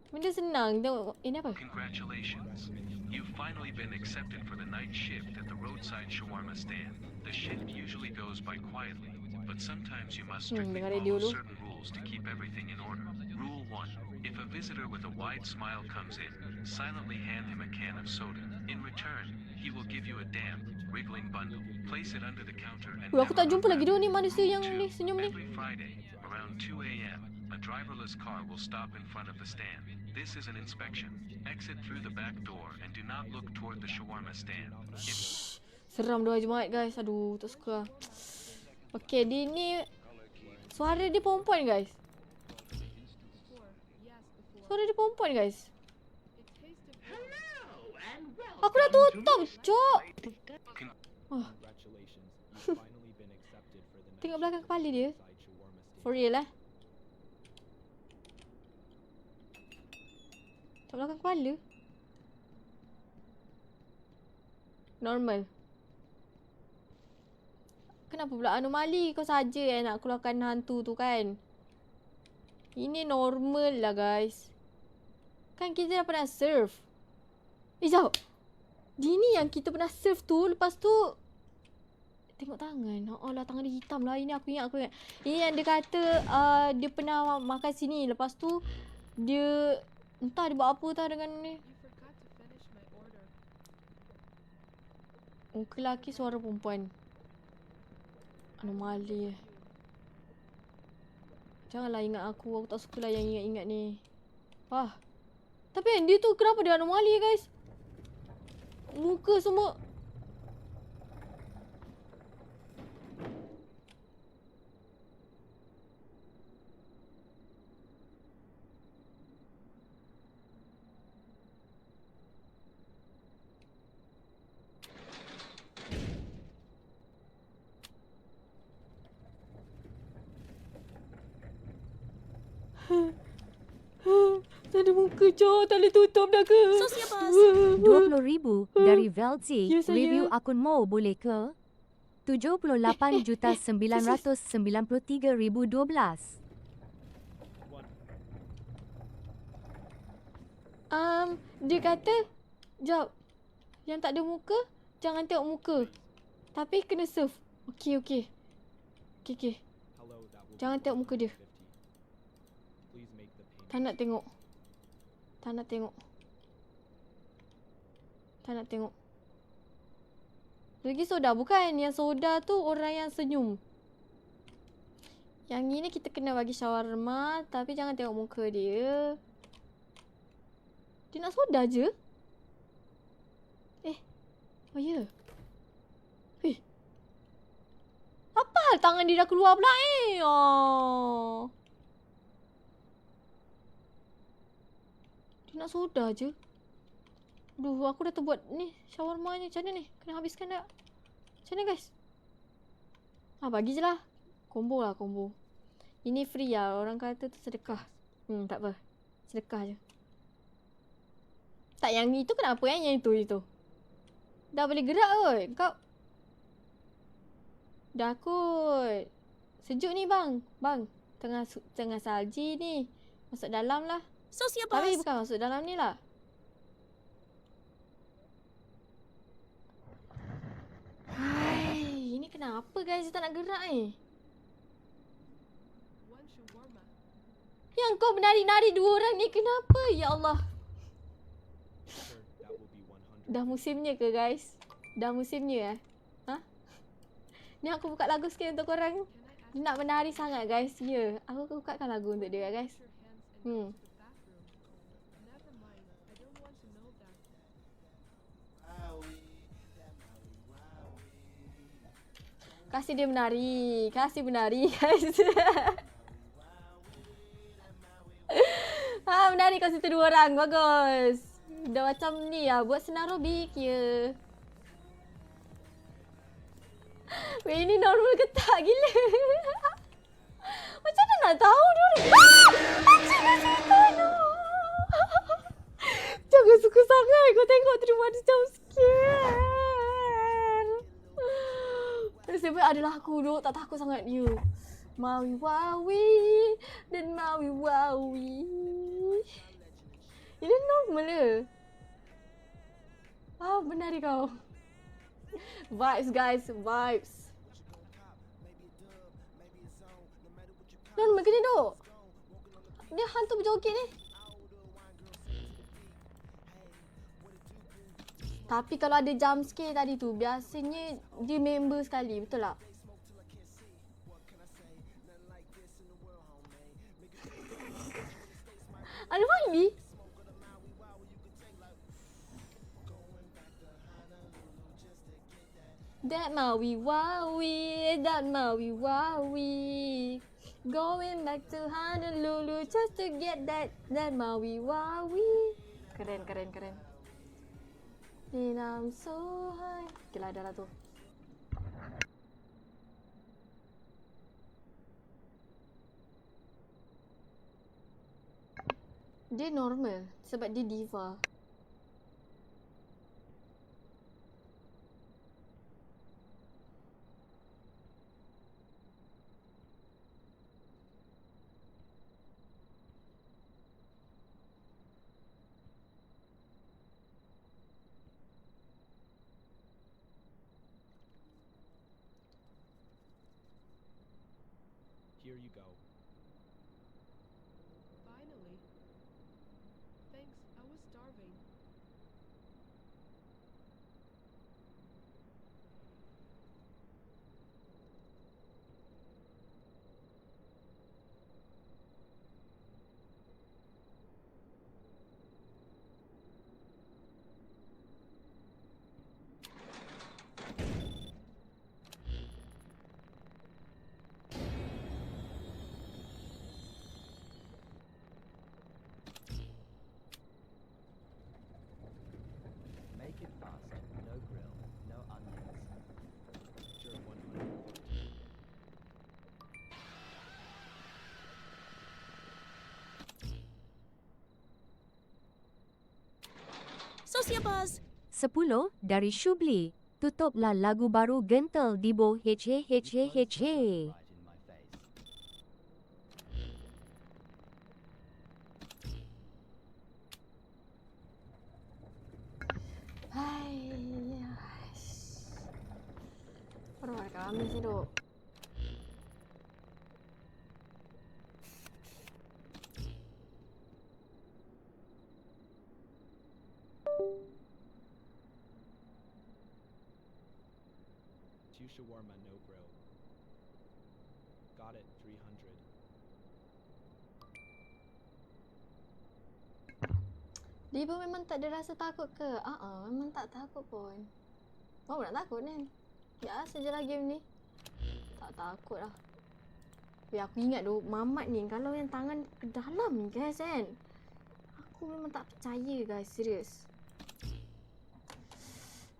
Benda senang. Tengok. Ini apa? Congratulations. You've finally been accepted for the night shift at the roadside shawarma stand. The shift usually goes by quietly, but sometimes you must strictly dengar radio follow dulu. certain rules to keep everything in order. Rule 1. If a visitor with a wide smile comes in, silently hand him a can of soda. In return, he will give you a damp, wriggling bundle. Place it under the counter and Aku tak never jumpa lagi unwrap dia ni it. manusia yang Two, ni senyum ni. Every Friday, around 2 a.m., a driverless car will stop in front of the stand. This is an inspection. Exit through the back door and do not look toward the shawarma stand. If Seram doa Jumaat guys. Aduh, tak suka. Okay, dia ni suara dia perempuan guys. Suara dia perempuan guys. Aku dah tutup, cok. Congratulations. You've finally been accepted for the night Tengok belakang shift kepala at the dia. roadside shawarma stand. For real eh. Tak belakang kepala. Normal. Kenapa pula anomali kau saja nak keluarkan hantu tu kan? Ini normal lah guys. Kan kita dah pernah surf. Jauh. Ini yang kita pernah surf tu. Lepas tu tengok tangan. Oh lah, tangan dia hitam lah. Ini aku ingat. Ini yang dia kata dia pernah makan sini. Lepas tu dia entah dia buat apa tau dengan ni. You forgot to finish my order. Muka lelaki, suara perempuan. Anomali. Janganlah ingat aku. Aku tak suka lah yang ingat-ingat ni. Tapi yang dia tu kenapa dia anomali guys? Muka semua. Tak ada muka, cok. Tak boleh tutup dah ke? Sos ya, bos. 20,000 dari Velzi. Ya, saya. Review akun Mo boleh ke? 78,993,012. Dia kata, jap. Yang tak ada muka, jangan tengok muka. Tapi kena surf. Okey. Hello, that will Jangan be tengok muka dia. 150. Please make the payment. Tak nak tengok. Lagi soda bukan? Yang soda tu orang yang senyum. Yang ini kita kena bagi shawarma. Tapi jangan tengok muka dia. Dia nak soda je. Oh ya. Apa hal tangan dia dah keluar pula Dia nak soda je. Aduh, aku dah terbuat ni shawarmanya. Macam mana ni? Kena habiskan tak? Macam mana guys? Bagi je lah. Combo. Ini free lah. Orang kata tu sedekah. Tak apa. Sedekah je. Tak, yang itu kenapa yang itu? Dah boleh gerak kot. Kau. Dah kot. Sejuk ni bang. Tengah salji ni. Masuk dalam lah. Sos ya, Tapi bos. bukan masuk dalam ni lah. Hai, ini kenapa guys tak nak gerak ni? One shawarma. Yang kau menari-nari dua orang ni kenapa? Ya Allah. Sir, that will be 100. Dah musimnya ke guys? Dah musimnya Ni aku buka lagu sikit untuk korang. Can I ask Dia nak menari sangat guys. Ya, aku bukakan lagu untuk dia guys. your hands and Hmm. go to the bathroom? Never mind. I don't want to know that. Kasih dia menari. Kasih menari guys. Menari kau situ 2 orang. Bagus. Dah macam ni lah. Buat senang aerobik je. Weh, ini normal ke tak? Gila. Macam mana nak tahu dulu? Macam mana tahu? Jangan suka sangat. Kau tengok terima ada jump scare. Sebab adalah aku duk tak takut sangat dia. Maui wawi dan maui wawi. Ini normal ke? Benar kau. Vibes guys, vibes. Normal ke dia duk? Dia hantu berjoget ni. Tapi kalau ada jump scare tadi tu, biasanya dia member sekali, betul tak? Ada lagi? That Maui Wowie, that Maui Wowie. Going back to Honolulu just to get that Maui Wowie. Keren. And I'm so high. Okay lah, dah lah tu. Dia normal sebab dia diva. Here you go. Finally. Thanks, I was starving. Make it fast. No grill. No onions. Sure, 150. Sociopause. 10 dari Shubli. Tutuplah lagu baru Gentle Dibo Hehe. Right in my face. Hai. Perut kami sih duk. Two shawarma, no grill. Got it, 300. Dia pun memang tak ada rasa takut ke? Memang tak takut pun. Mau nak takut ni? Biasa je lah game ni. Tak takut lah. Tapi aku ingat tu, Mamat ni kalau yang tangan ke dalam ni guys kan. Aku memang tak percaya guys, serius.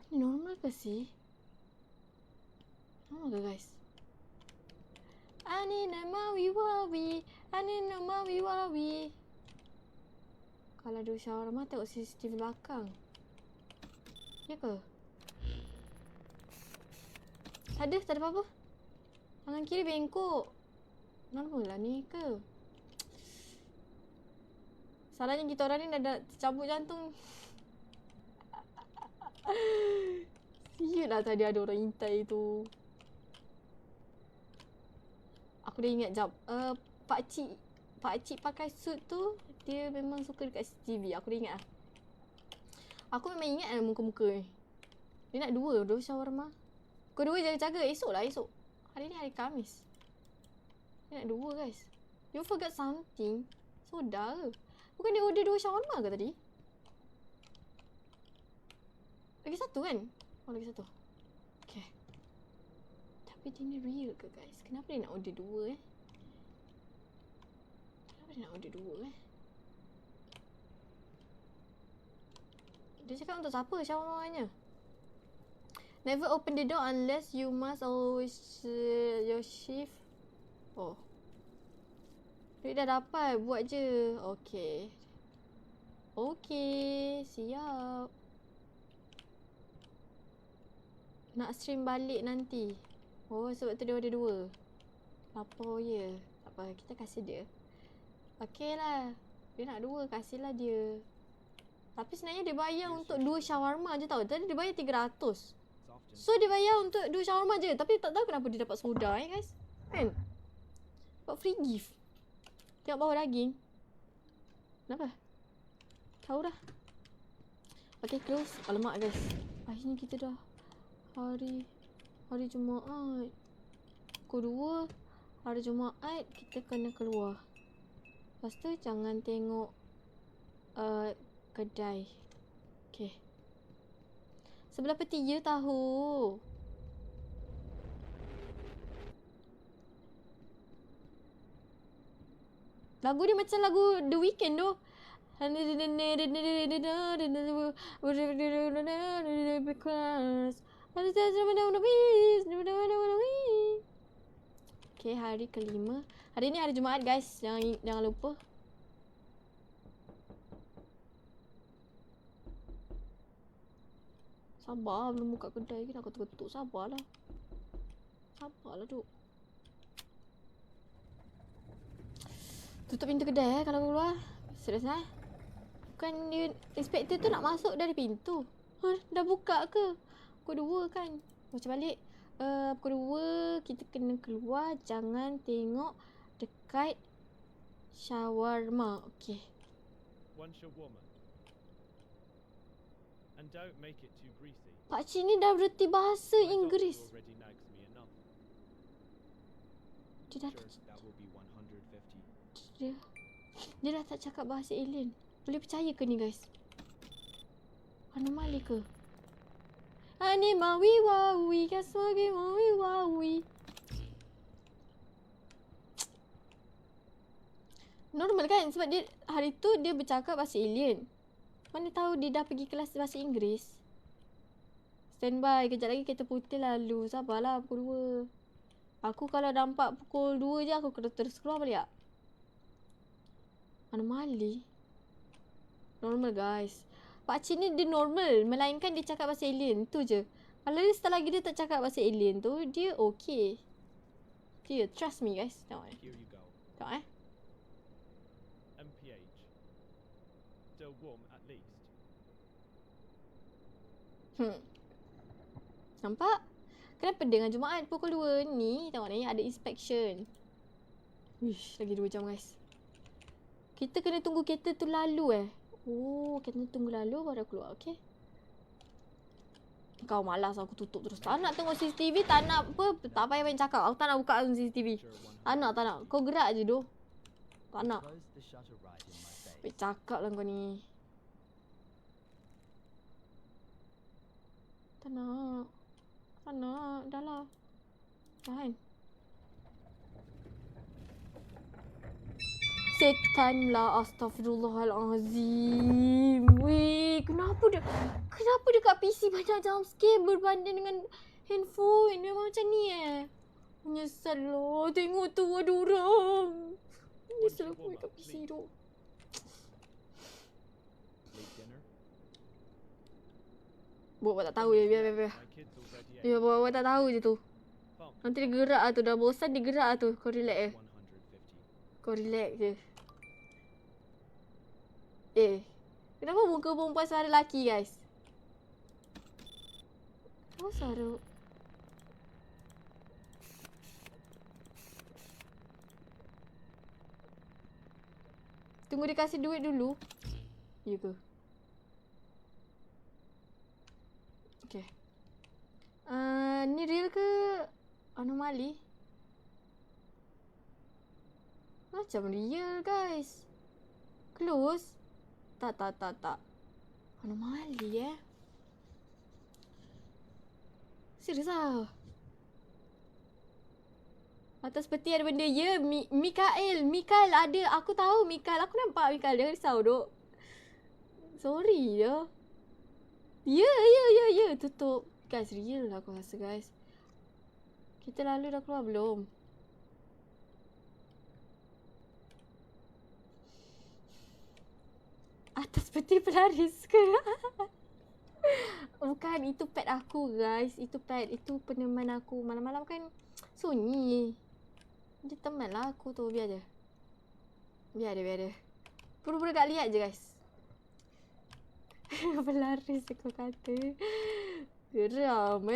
Ni normal ke sih? Normal ke guys? Ani nama wiwawi, ani nama wiwawi. Kalau ada shawarma tengok CCTV belakang. Ya ke? Tak ada apa-apa. Tangan kiri bengkok. Normal lah ni ke? Salahnya kita orang ni dah tercabut jantung. Siut lah tadi ada orang intai tu. Aku dah ingat jap. Pakcik pakai suit tu, dia memang suka dekat CCTV. Aku dah ingat lah. Aku memang ingat lah muka-muka ni. Dia nak dua shawarma. Kau dua jaga-jaga. Esok lah, esok. Hari ni hari Khamis. Dia nak dua guys. You forgot something. Soda ke? Bukan dia order 2 shawarma ke tadi? Lagi satu kan? Oh, lagi satu. Okay. Tapi dia ni real ke guys? Kenapa dia nak order 2 eh? Kenapa dia nak order 2 eh? Dia cakap untuk siapa shawarmanya? Never open the door unless you must always your shift. Oh. Duit dah dapat, buat je. Okay. Okay, siap. Nak stream balik nanti. Oh, sebab tu dia order 2. Lapar ya. Tak apa, kita kasih dia. Okay lah. Dia nak 2, kasihlah dia. Tapi sebenarnya dia bayar untuk 2 shawarma je tau. Tadi dia bayar 300. So dia bayar untuk 2 shawarma je. Tapi tak tahu kenapa dia dapat soda guys. Kan? Dapat free gift. Tengok bawah daging. Kenapa? Tahu dah. Okay, close. Alamak guys. Akhirnya kita dah hari Jumaat. Pukul 2 hari Jumaat kita kena keluar. Lepas tu jangan tengok kedai. Okay. Sebelah peti ya tahu. Lagu dia macam lagu The Weeknd tu. Okay, hari kelima. Hari ni hari Jumaat guys. Jangan lupa. Sabar, belum buka kedai lagi nak ketuk-ketuk. Sabarlah. Sabarlah duk. Tutup pintu kedai kalau keluar. Serius Bukan dia inspektor tu nak masuk dari pintu. Dah buka ke? Pukul 2 kan? Macam balik. Pukul 2 kita kena keluar. Jangan tengok dekat shawarma. Okay. One shawarma. And don't make it too greasy. Pakcik ni dah berhenti bahasa My Inggeris. doctor already nags me enough. Dia dah Sure, that will be 150. dia dah tak cakap bahasa alien. Boleh percaya ke ni guys? Anomali ke? Anima wiwawi kaswagi wiwawi. Normal kan? Sebab dia hari tu dia bercakap bahasa alien. Mana tahu dia dah pergi kelas bahasa Inggeris. Standby. Kejap lagi kereta putih lalu. Sabarlah pukul 2. Aku kalau nampak pukul 2 je aku kena terus keluar balik tak? Anomali. Normal guys. Pakcik ni dia normal. Melainkan dia cakap bahasa alien. Tu je. Kalau dia setelah lagi dia tak cakap bahasa alien tu, dia okay. Dia trust me guys. Tengok Here you go. Tengok MPH. Still warm at least. Nampak? Kenapa dengan Jumaat pukul 2 ni? Tengok ni ada inspection. Wish, lagi 2 jam guys. Kita kena tunggu kereta tu lalu Oh, kita tunggu lalu baru keluar, okay? Kau malas aku tutup terus. Tak nak tengok CCTV, tak nak apa. Tak payah banyak cakap. Aku tak nak buka CCTV. Tak nak. Kau gerak je doh. Tak nak. Close the shutter right in my face. Baik cakap lah kau ni. Tak nak. Dah lah. Dah kan? Setan lah. Astaghfirullahalazim. Weh, kenapa dekat PC banyak jump scare berbanding dengan handphone? Memang macam ni Menyesal lah. Tengok tu ada orang. Menyesal aku dekat PC tu. Late dinner. Buat tak tahu je. Biar. My kids already ate. Biar buat tak tahu je tu. Bump. Nanti dia gerak lah tu. Dah bosan dia gerak lah tu. Kau relax 150. Kau relax je. Kenapa muka perempuan suara lelaki guys? Kenapa suara? Tunggu dia kasih duit dulu. Ya ke? Okay. Ni real ke anomali? Macam real guys. Close. Tak. Anomali Serius lah. Atas peti ada benda. Ya, Mikael ada. Aku tahu Mikael. Aku nampak Mikael. Jangan risau, duk. Sorry ya. Ya. Tutup. Guys, real lah aku rasa, guys. Kita lalu dah keluar belum? Atas peti pelaris ke? Bukan, itu pet aku, guys. Itu pet. Itu peneman aku. Malam-malam kan sunyi. Dia teman lah aku tu. Biar je. Biar dia. Pura-pura tak lihat je, guys. Pelaris aku kata. Geram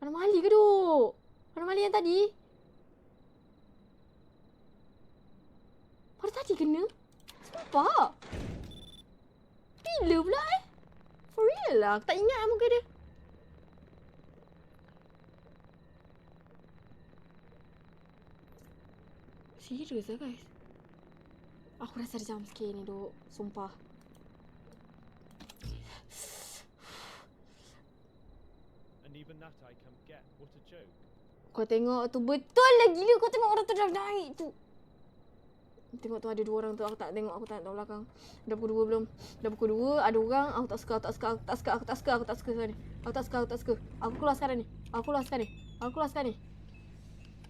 Anomali ke duk? Anomali yang tadi? Baru tadi kena? Sumpah. Bila pula For real lah. Aku tak ingat lah muka dia. Serius lah, guys. Aku rasa ada jump scare ni, duk. Sumpah. And even that I can get. What a joke. Kau tengok tu betul lah gila. Kau tengok orang tu dah naik tu. Tengok tu ada 2 orang tu. Aku tak tengok. Aku tak tahu belakang. Dah pukul 2 belum? Dah pukul 2. Ada orang. Aku tak suka sekarang ni. Aku tak suka. Aku keluar sekarang ni.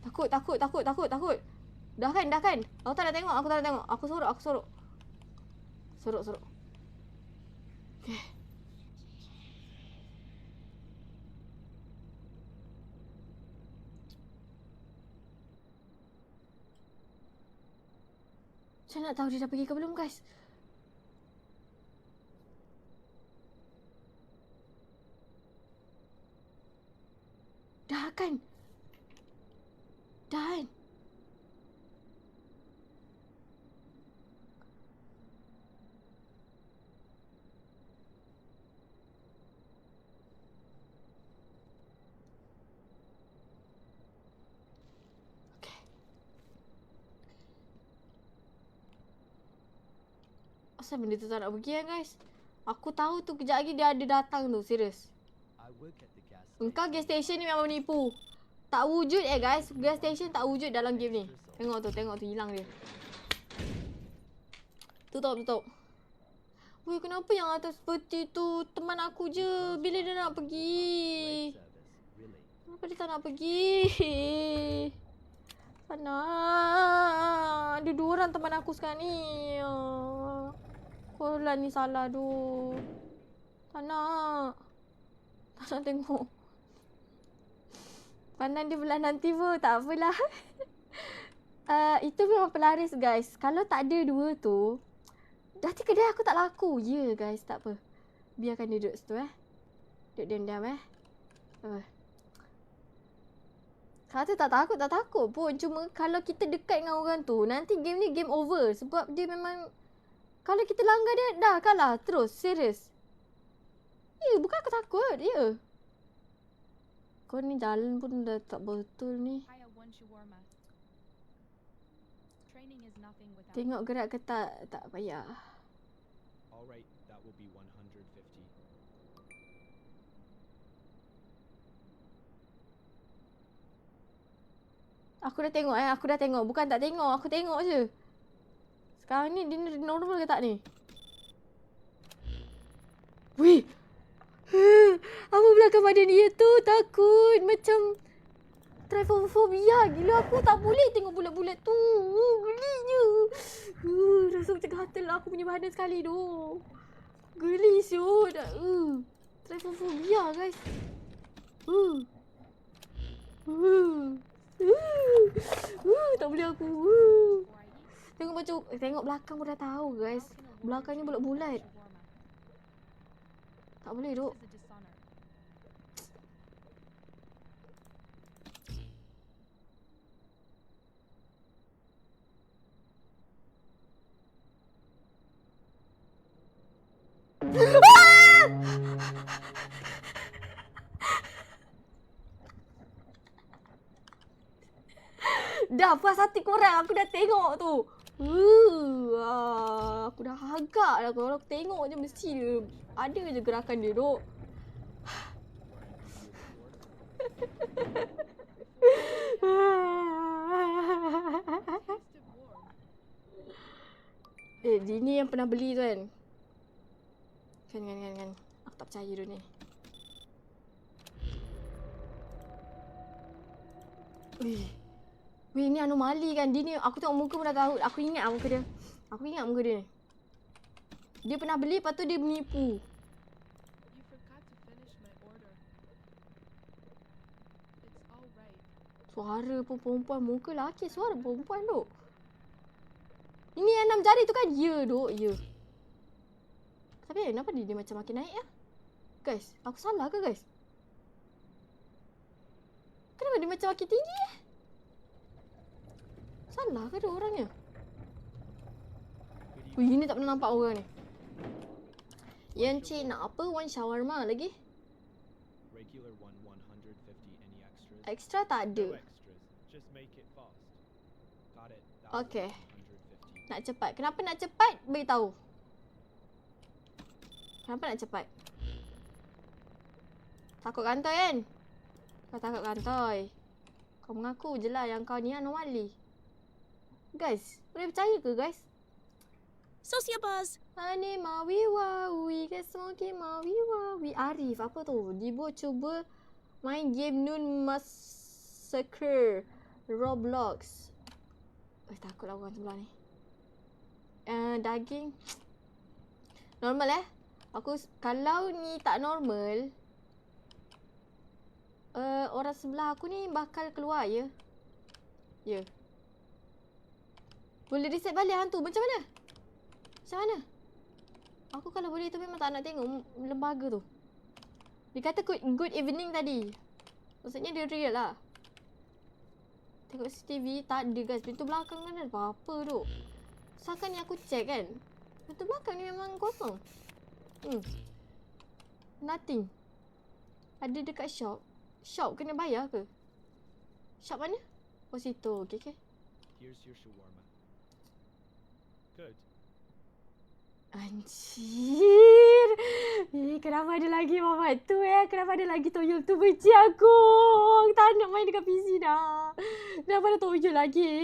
Takut. Dah kan? Aku tak nak tengok. Aku sorok. Sorok. Okay. Saya nak tahu dia dah pergi ke belum, guys. Dah kan? Asal benda tu tak nak pergi kan, guys? Aku tahu tu kejap lagi dia ada datang tu. Serius. I work at the gas Engkau gas station ni memang menipu. Tak wujud guys. Gas station tak wujud dalam game ni. Tengok tu. Hilang dia. Tutup. Weh, kenapa yang atas peti tu teman aku je? Bila dia nak pergi? service, really. Kenapa dia tak nak pergi? Sana. Ada 2 orang teman aku sekarang ni. Kolah ni salah tu. Tak nak tengok. Pandang dia belah nanti pun. Tak apalah. Itu memang pelaris, guys. Kalau tak ada 2 tu, nanti kedai aku tak laku. Ya, guys. Tak apa. Biarkan dia duduk situ, Duduk diam-diam, Kata tak takut pun. Cuma kalau kita dekat dengan orang tu, nanti game ni game over. Sebab dia memang, kalau kita langgar dia, dah kalah terus. Serius. Ya, bukan aku takut. Ya. Kau ni jalan pun dah tak betul ni. Haya one shawarma. Training is nothing without. Tengok gerak ke tak payah. Alright, that will be 150. Aku dah tengok. Bukan tak tengok. Aku tengok je. Sekarang ni dia normal ke tak ni? Weh. Apa belakang badan dia tu? Takut. Macam trypophobia. Gila, aku tak boleh tengok bulat-bulat tu. Gelinya. Rasa macam gatal aku punya badan sekali tu. Geli siut. Trypophobia, guys. Tak boleh aku. Tengok baju, tengok belakang pun dah tahu, guys. Belakangnya bulat-bulat. Tak boleh, duk. This is a dishonor. Dah puas hati korang. Aku dah tengok tu. Aku dah agak dah. Kalau aku tengok je mesti dia ada je gerakan dia, duk. Tasted warm. Dini yang pernah beli tu kan. Kan. Aku tak percaya dia ni. Weh, ni anomali kan. Dia ni, aku tengok muka pun dah tahu. Aku ingat muka dia. Dia pernah beli, lepas tu dia menipu. You forgot to finish my order. It's all right. Suara pun perempuan, muka lelaki, suara perempuan duk. Ini yang 6 jari tu kan? Ya duk, ya. Tapi kenapa dia macam makin naik ya? Guys, aku salah ke guys? Kenapa dia macam makin tinggi ya? Salah ke dia orangnya? Wih, ini tak pernah nampak orang ni. Yang cik nak apa? One shawarma lagi? Regular one, 150. Any extras? Extra tak ada. No extras. Just make it fast. Got it. Okay. 150. Nak cepat. Kenapa nak cepat? Beritahu. Kenapa nak cepat? Takut kantoi kan? Kau takut kantoi. Kau mengaku je lah yang kau ni anomali. Guys, boleh percaya ke guys? Sociabuzz. Ani mawi wawi ke smoky mawi wawi. Arif apa tu? Dibo cuba main game Noon Massacre Roblox. Takutlah orang sebelah ni. Daging normal Aku kalau ni tak normal, orang sebelah aku ni bakal keluar ya. Ya. Boleh reset balik hantu macam mana? Macam mana? Aku kalau boleh tu memang tak nak tengok lembaga tu. Dia kata good evening tadi. Maksudnya dia real lah. Tengok CCTV tak ada guys. Pintu belakang kan ada apa-apa tu. Seakan ni aku check kan. Pintu belakang ni memang kosong. Nothing. Ada dekat shop. Shop kena bayar ke? Shop mana? Oh situ. Okay. Here's your shawarma. Good. Anjir. Kenapa ada lagi mamat tu Kenapa ada lagi toyol tu? Benci aku. Aku tak nak main dekat PC dah. Kenapa ada toyol lagi?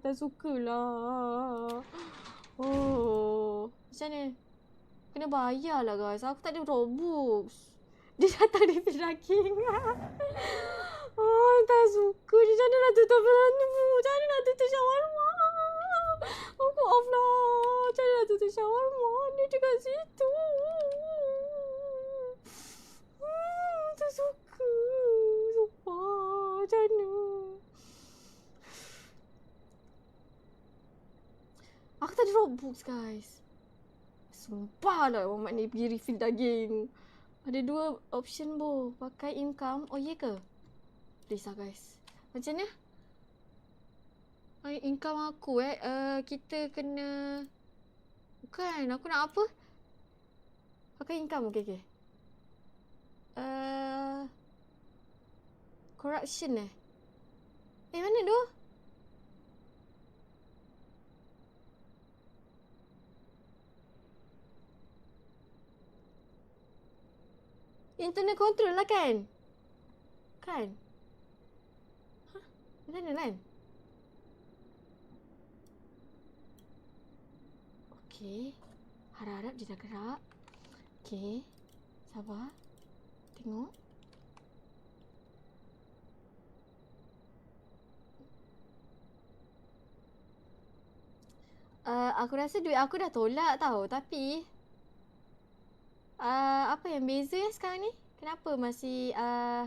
Tak sukalah. Oh. Macam mana? Kena bayar lah guys. Aku tak ada Robux. Dia datang di daging. Oh, tak suka. Dia macam mana nak tutup pelandu? Macam mana nak tutup shawarma? Aku off lah. Macam mana nak tutup shawarma? Dia dekat situ. Tak suka. Sumpah. Macam mana? Aku tak ada Robux guys. Sumpah lah Muhammad ni pergi refill daging. Ada 2 option boh. Pakai income. Oh iya ke? Please lah guys. Macam mana? Income aku kita kena. Bukan. Aku nak apa? Pakai income. Okay. Corruption mana tu? Internal control lah kan? Kan? Hah? Macam mana kan? Okay. Harap-harap dia dah gerak. Okay. Sabar. Tengok. Aku rasa duit aku dah tolak tau. Tapi apa yang beza sekarang ni? Kenapa masih ada?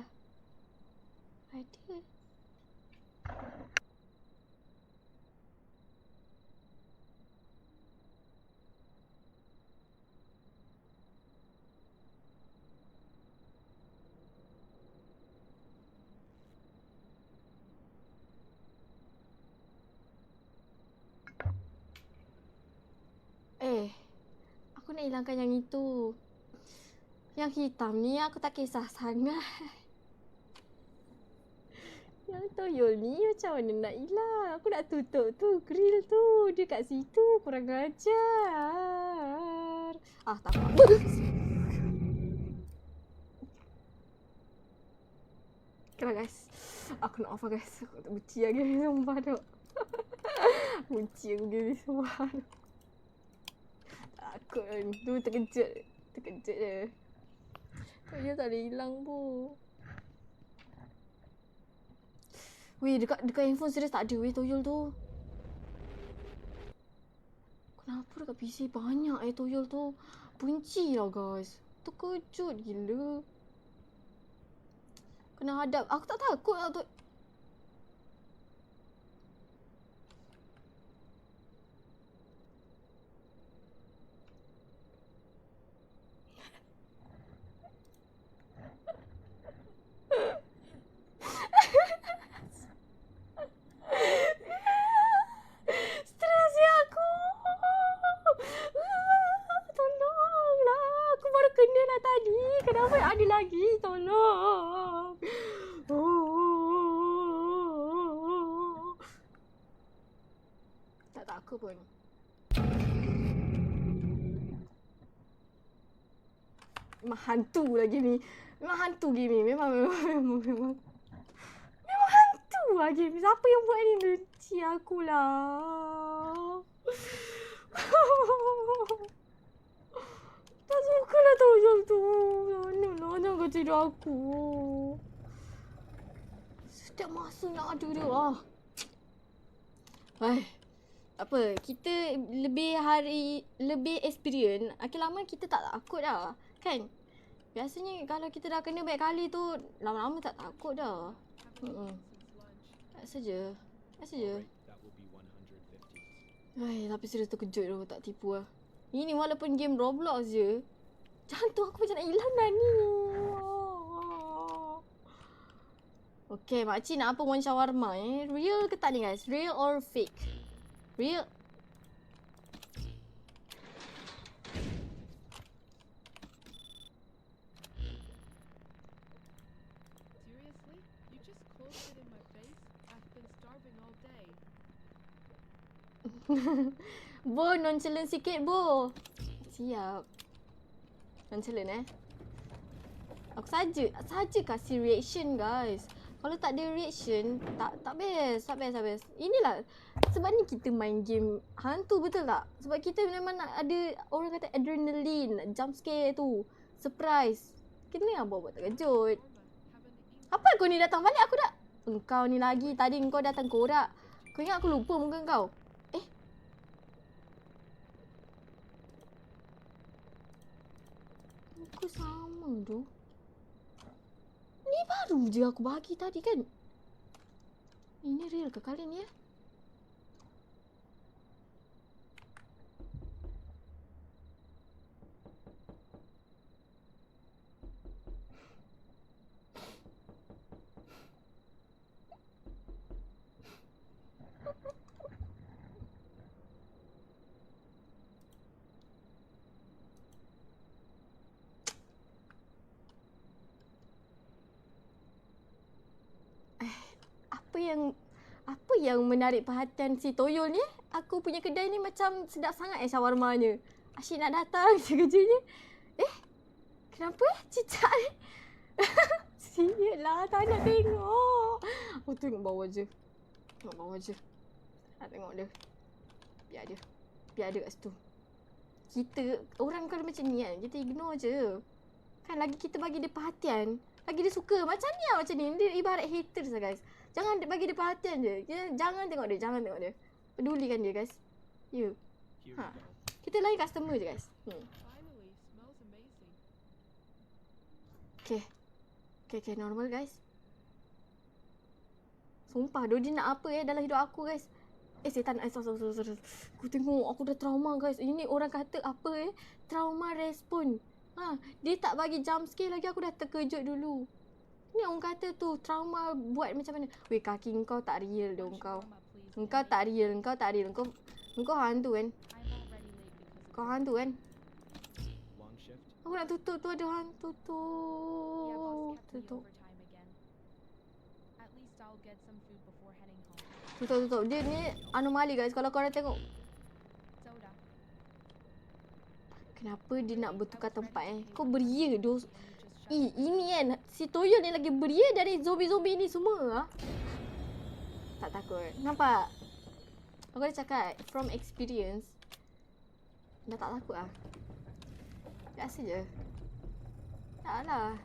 Aku nak hilangkan yang itu. Yang hitam ni aku tak kisah sangat. Yang toyol ni macam mana nak hilang? Aku nak tutup tu grill tu. Dia kat situ. Kurang ajar. Tak apa. lah guys. Aku nak off lah guys. Aku tak benci lagi sumpah tu. Benci aku game ni sumpah tu. Takut kan. Tu terkejut. Terkejut je. Dia tak boleh hilang pun. Weh, dekat handphone serius tak ada weh toyol tu. Kenapa dekat PC banyak toyol tu? Benci lah guys. Terkejut gila. Kena hadap. Aku tak takut lah tu. Stres ya aku. Tolonglah. Aku baru kena lah tadi. Kenapa ada lagi? Tolong. Tak takut pun. Memang hantu lagi ni. Memang hantu game ni. Memang hantu lah game ni. Siapa yang buat ni? Benci aku lah. Tak suka lah toyol tu. Mana kau tidur aku. Setiap masa nak ada dia lah. Apa, kita lebih experience. Makin lama kita tak takut dah. Kan? Biasanya kalau kita dah kena banyak kali tu, lama-lama tak takut dah. Biasa je. That will be 150. Tapi serius terkejut tu, tak tipu lah. Ini walaupun game Roblox je, jantung aku macam nak hilang dah ni. Okay, makcik nak apa one shawarma Real ke tak ni guys? Real or fake? Real. Seriously? You just closed it in my face? I've been starving all day. Bo, nonchalant sikit Bo. Siap. Nonchalant Aku saja kasih reaction guys. Kalau tak ada reaction, tak best. Inilah sebab ni kita main game hantu, betul tak? Sebab kita memang nak ada, orang kata adrenaline, jump scare tu, surprise. Kena buat terkejut. Apa kau ni datang balik aku dah. Engkau ni lagi, tadi engkau datang korak. Kau ingat aku lupa muka kau? Muka sama tu. Ni baru je aku bagi tadi kan. Ini real ke kali ni Apa yang menarik perhatian si toyol ni? Aku punya kedai ni macam sedap sangat shawarmanya. Asyik nak datang sekejapnya. Kenapa cicak ni? Sial lah, tak nak tengok. Aku tengok bawah je. Nak tengok dia. Biar dia kat situ. Kita, orang kalau macam ni kan, kita ignore je. Kan lagi kita bagi dia perhatian, lagi dia suka. Macam ni lah, macam ni. Dia ibarat haters lah guys. Jangan bagi dia perhatian je. Jangan tengok dia. Pedulikan dia guys. Here we go. Kita layan customer je guys. Finally, smells amazing. Okay, normal guys. Sumpah, dia nak apa dalam hidup aku guys. Setan. Sorry. Aku tengok, aku dah trauma guys. Ini orang kata apa trauma respon. Dia tak bagi jump scare lagi, aku dah terkejut dulu. Ni orang kata tu trauma buat macam mana. Weh, kaki engkau tak real dong kau. Engkau tak real. Engkau hantu kan? Kau hantu kan? Long shift. Aku nak tutup tu, ada hantu tu. Yeah, boss kept me Tutup. overtime again. At least I'll get some food before heading home. Tutup. Dia ni anomali guys. Kalau korang tengok. Soda. Kenapa dia nak bertukar tempat Kau beria Ini kan, si Toyol ni lagi beria dari zombie-zombie ni semua lah. Tak takut. Nampak? Aku dah cakap, from experience, dah tak takut lah. Biasa je. Tak lah.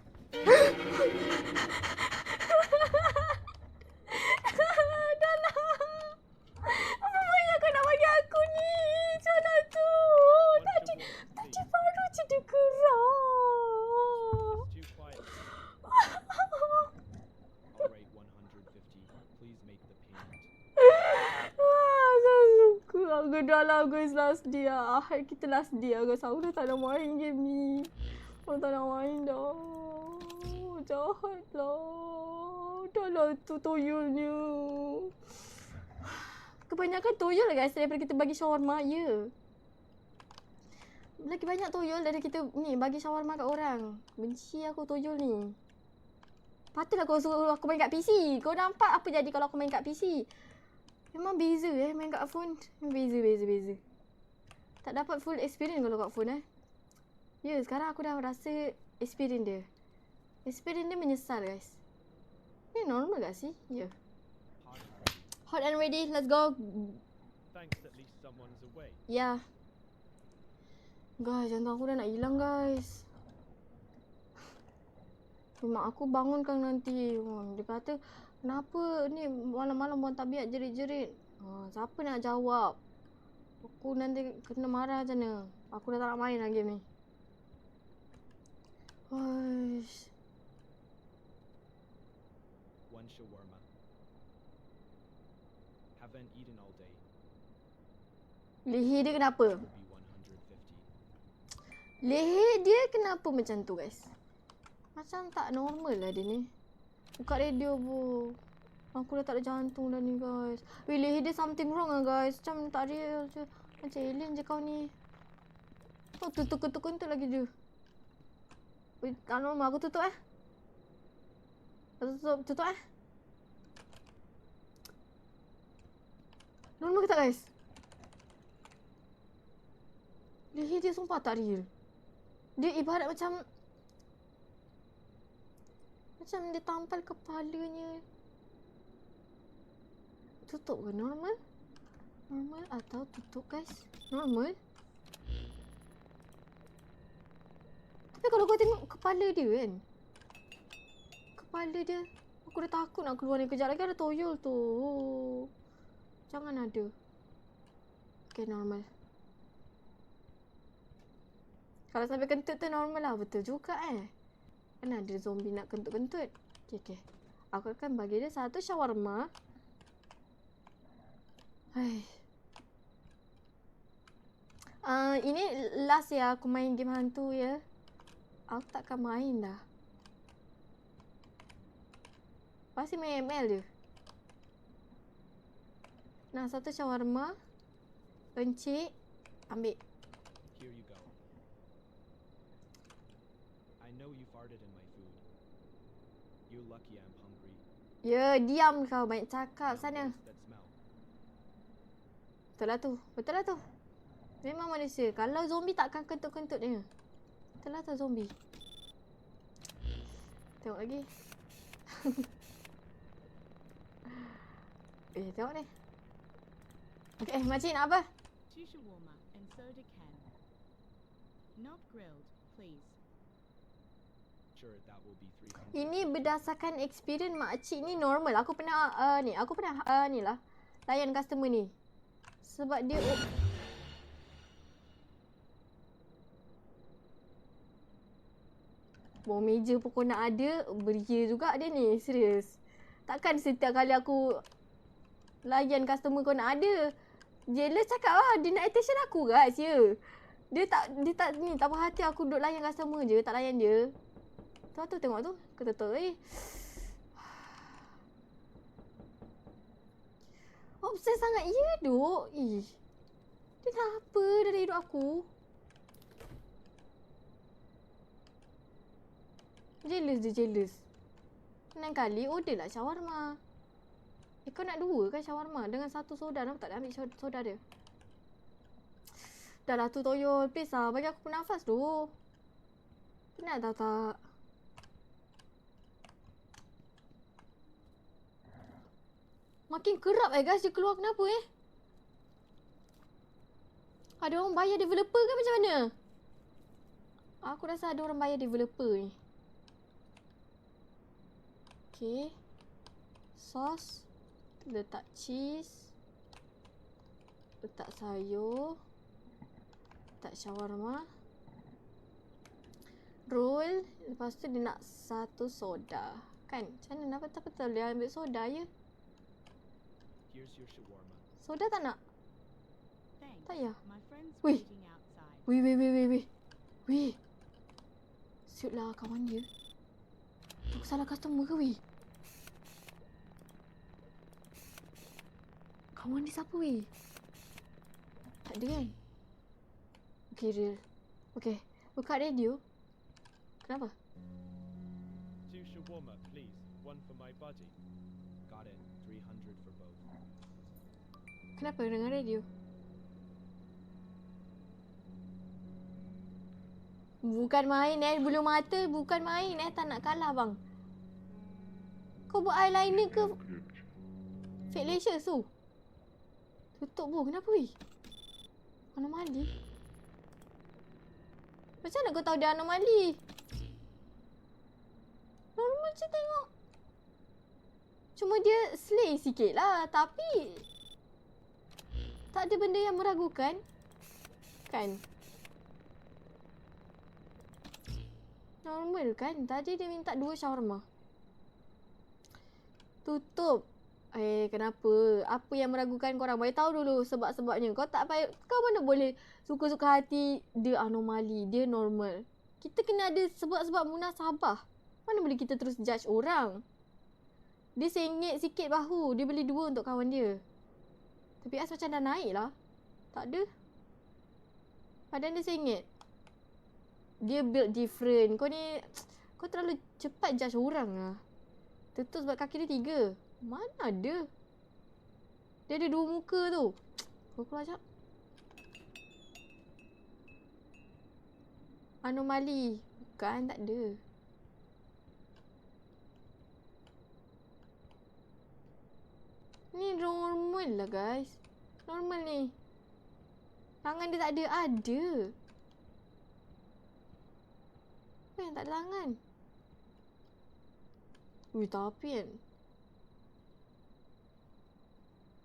Dah lah. Apa banyak kau nak bagi aku ni? Macam tu. Tadi baru je dia gerak. Too quiet. I'll rate 150. Please make the payment. Saya suka. Aku dah lah guys, last day lah. Kita last day lah guys. Aku dah tak nak main game ni. Aku tak nak main dah. Jahat lah. Dah lah tu toyolnya. Kebanyakan toyol lah guys daripada kita bagi shawarma. Ya. Lagi banyak toyol dari kita ni bagi shawarma kat orang. Benci aku toyol ni. Patutlah kau suruh aku main kat PC. Kau nampak apa jadi kalau aku main kat PC? Memang beza main kat phone. Beza. Tak dapat full experience kalau kat phone Ya, sekarang aku dah rasa experience dia. Experience dia menyesal guys. Ni normal gak sih? Ya. Hot and ready, let's go. Thanks, at least someone's away. Ya. Guys, jantung aku dah nak hilang guys. Mak aku bangunkan nanti. Dia kata, kenapa ni malam-malam buang tabiat jerit-jerit? Siapa nak jawab? Aku nanti kena marah macam mana? Aku dah tak nak main lah game ni. Huish. One shawarma. Haven't eaten all day. Leher dia kenapa? Will be 150. Leher dia kenapa macam tu guys? Macam tak normal lah dia ni. Buka radio bu. Aku dah tak ada jantung dah ni guys. Weh, leher dia something wrong lah guys. Macam tak real je. Macam alien je kau ni. Oh, tutup-kentut lagi dia. Weh, tak normal. Aku tutup Tutup Normal ke tak guys? Leher dia sumpah tak real. Dia ibarat macam dia tampal kepalanya. Tutup ke normal? Normal atau tutup guys? Normal. Tapi kalau kau tengok kepala dia kan. Kepala dia. Aku dah takut nak keluar ni. Kejap lagi ada toyol tu. Jangan ada. Okay, normal. Kalau sampai kentut tu normal lah. Betul juga Kan ada zombie nak kentut-kentut. Okay. Aku akan bagi dia satu shawarma. Hai. Ini last ya aku main game hantu ya. Aku takkan main dah. Pasti main ML je. Nah, satu shawarma. Encik. Ambil. Here you go. I know you farted in my food. You're lucky I'm hungry. Ya, diam kau. Banyak cakap Now sana. where's that smell? Betul lah tu. Memang manusia. Kalau zombie takkan kentut-kentut dia. Betul lah tu zombie. Tengok lagi. Tengok ni. Okay, makcik nak apa? 2 shawarma and soda can. Not grilled, please. Sure, that will be 300. Ini berdasarkan experience makcik ni normal. Aku pernah ni lah layan customer ni. Sebab dia bawah meja pun kau nak ada, beria juga dia ni, serius. Takkan setiap kali aku layan customer kau nak ada. Jealous cakap lah, dia nak attention aku guys, ya. Dia tak ni, tak puas hati aku duduk layan customer je, tak layan dia. Tu tengok tu, ketutup Obses sangat ya duk. Dia nak apa dari hidup aku? Jealous. Lain kali order lah shawarma. Kau nak 2 kan shawarma dengan 1 soda. Kenapa tak ambil soda dia? Dah lah tu toyol. Please lah bagi aku bernafas tu. Penat tak? Makin kerap guys dia keluar, kenapa Ada orang bayar developer ke macam mana? Aku rasa ada orang bayar developer ni. Okay. Sos. Letak cheese. Letak sayur. Letak shawarma. Roll. Lepas tu dia nak satu soda. Kan? Macam mana nak betul-betul dia ambil soda je? Here's your shawarma. Soda tak nak? Thanks. Tak ya? My friend's Wih. waiting outside. Weh. Siut lah kawan dia. Aku salah customer ke weh? Kawan dia siapa weh? Tak ada kan? Okay real. Okay. Buka radio. Kenapa? 2 shawarma, please. 1 for my buddy. Got it. 300 for both. Kenapa dengan radio? Bukan main bulu mata bukan main tak nak kalah bang. Kau buat eyeliner ke fake lashes tu? Tutup bu, kenapa weh? Anomali. Macam mana kau tahu dia anomali? Normal je tengok. Cuma dia slay sikit lah. Tapi tak ada benda yang meragukan. Kan? Normal kan? Tadi dia minta 2 shawarma. Tutup. Kenapa? Apa yang meragukan korang? Bagi tahu dulu sebab-sebabnya. Kau mana boleh suka-suka hati dia anomali, dia normal. Kita kena ada sebab-sebab munasabah. Mana boleh kita terus judge orang? Dia sengit sikit bahu. Dia beli 2 untuk kawan dia. Tapi as macam dah naik lah. Tak ada. Badan dia sengit. Dia build different. Kau terlalu cepat judge orang lah. Tutup sebab kaki dia 3. Mana ada? Dia ada 2 muka tu. Kau keluar sekejap. Anomali. Bukan, tak ada. Ni normal lah guys. Normal ni. Tangan dia tak ada. Ada. Apa yang tak ada tangan? Tapi kan.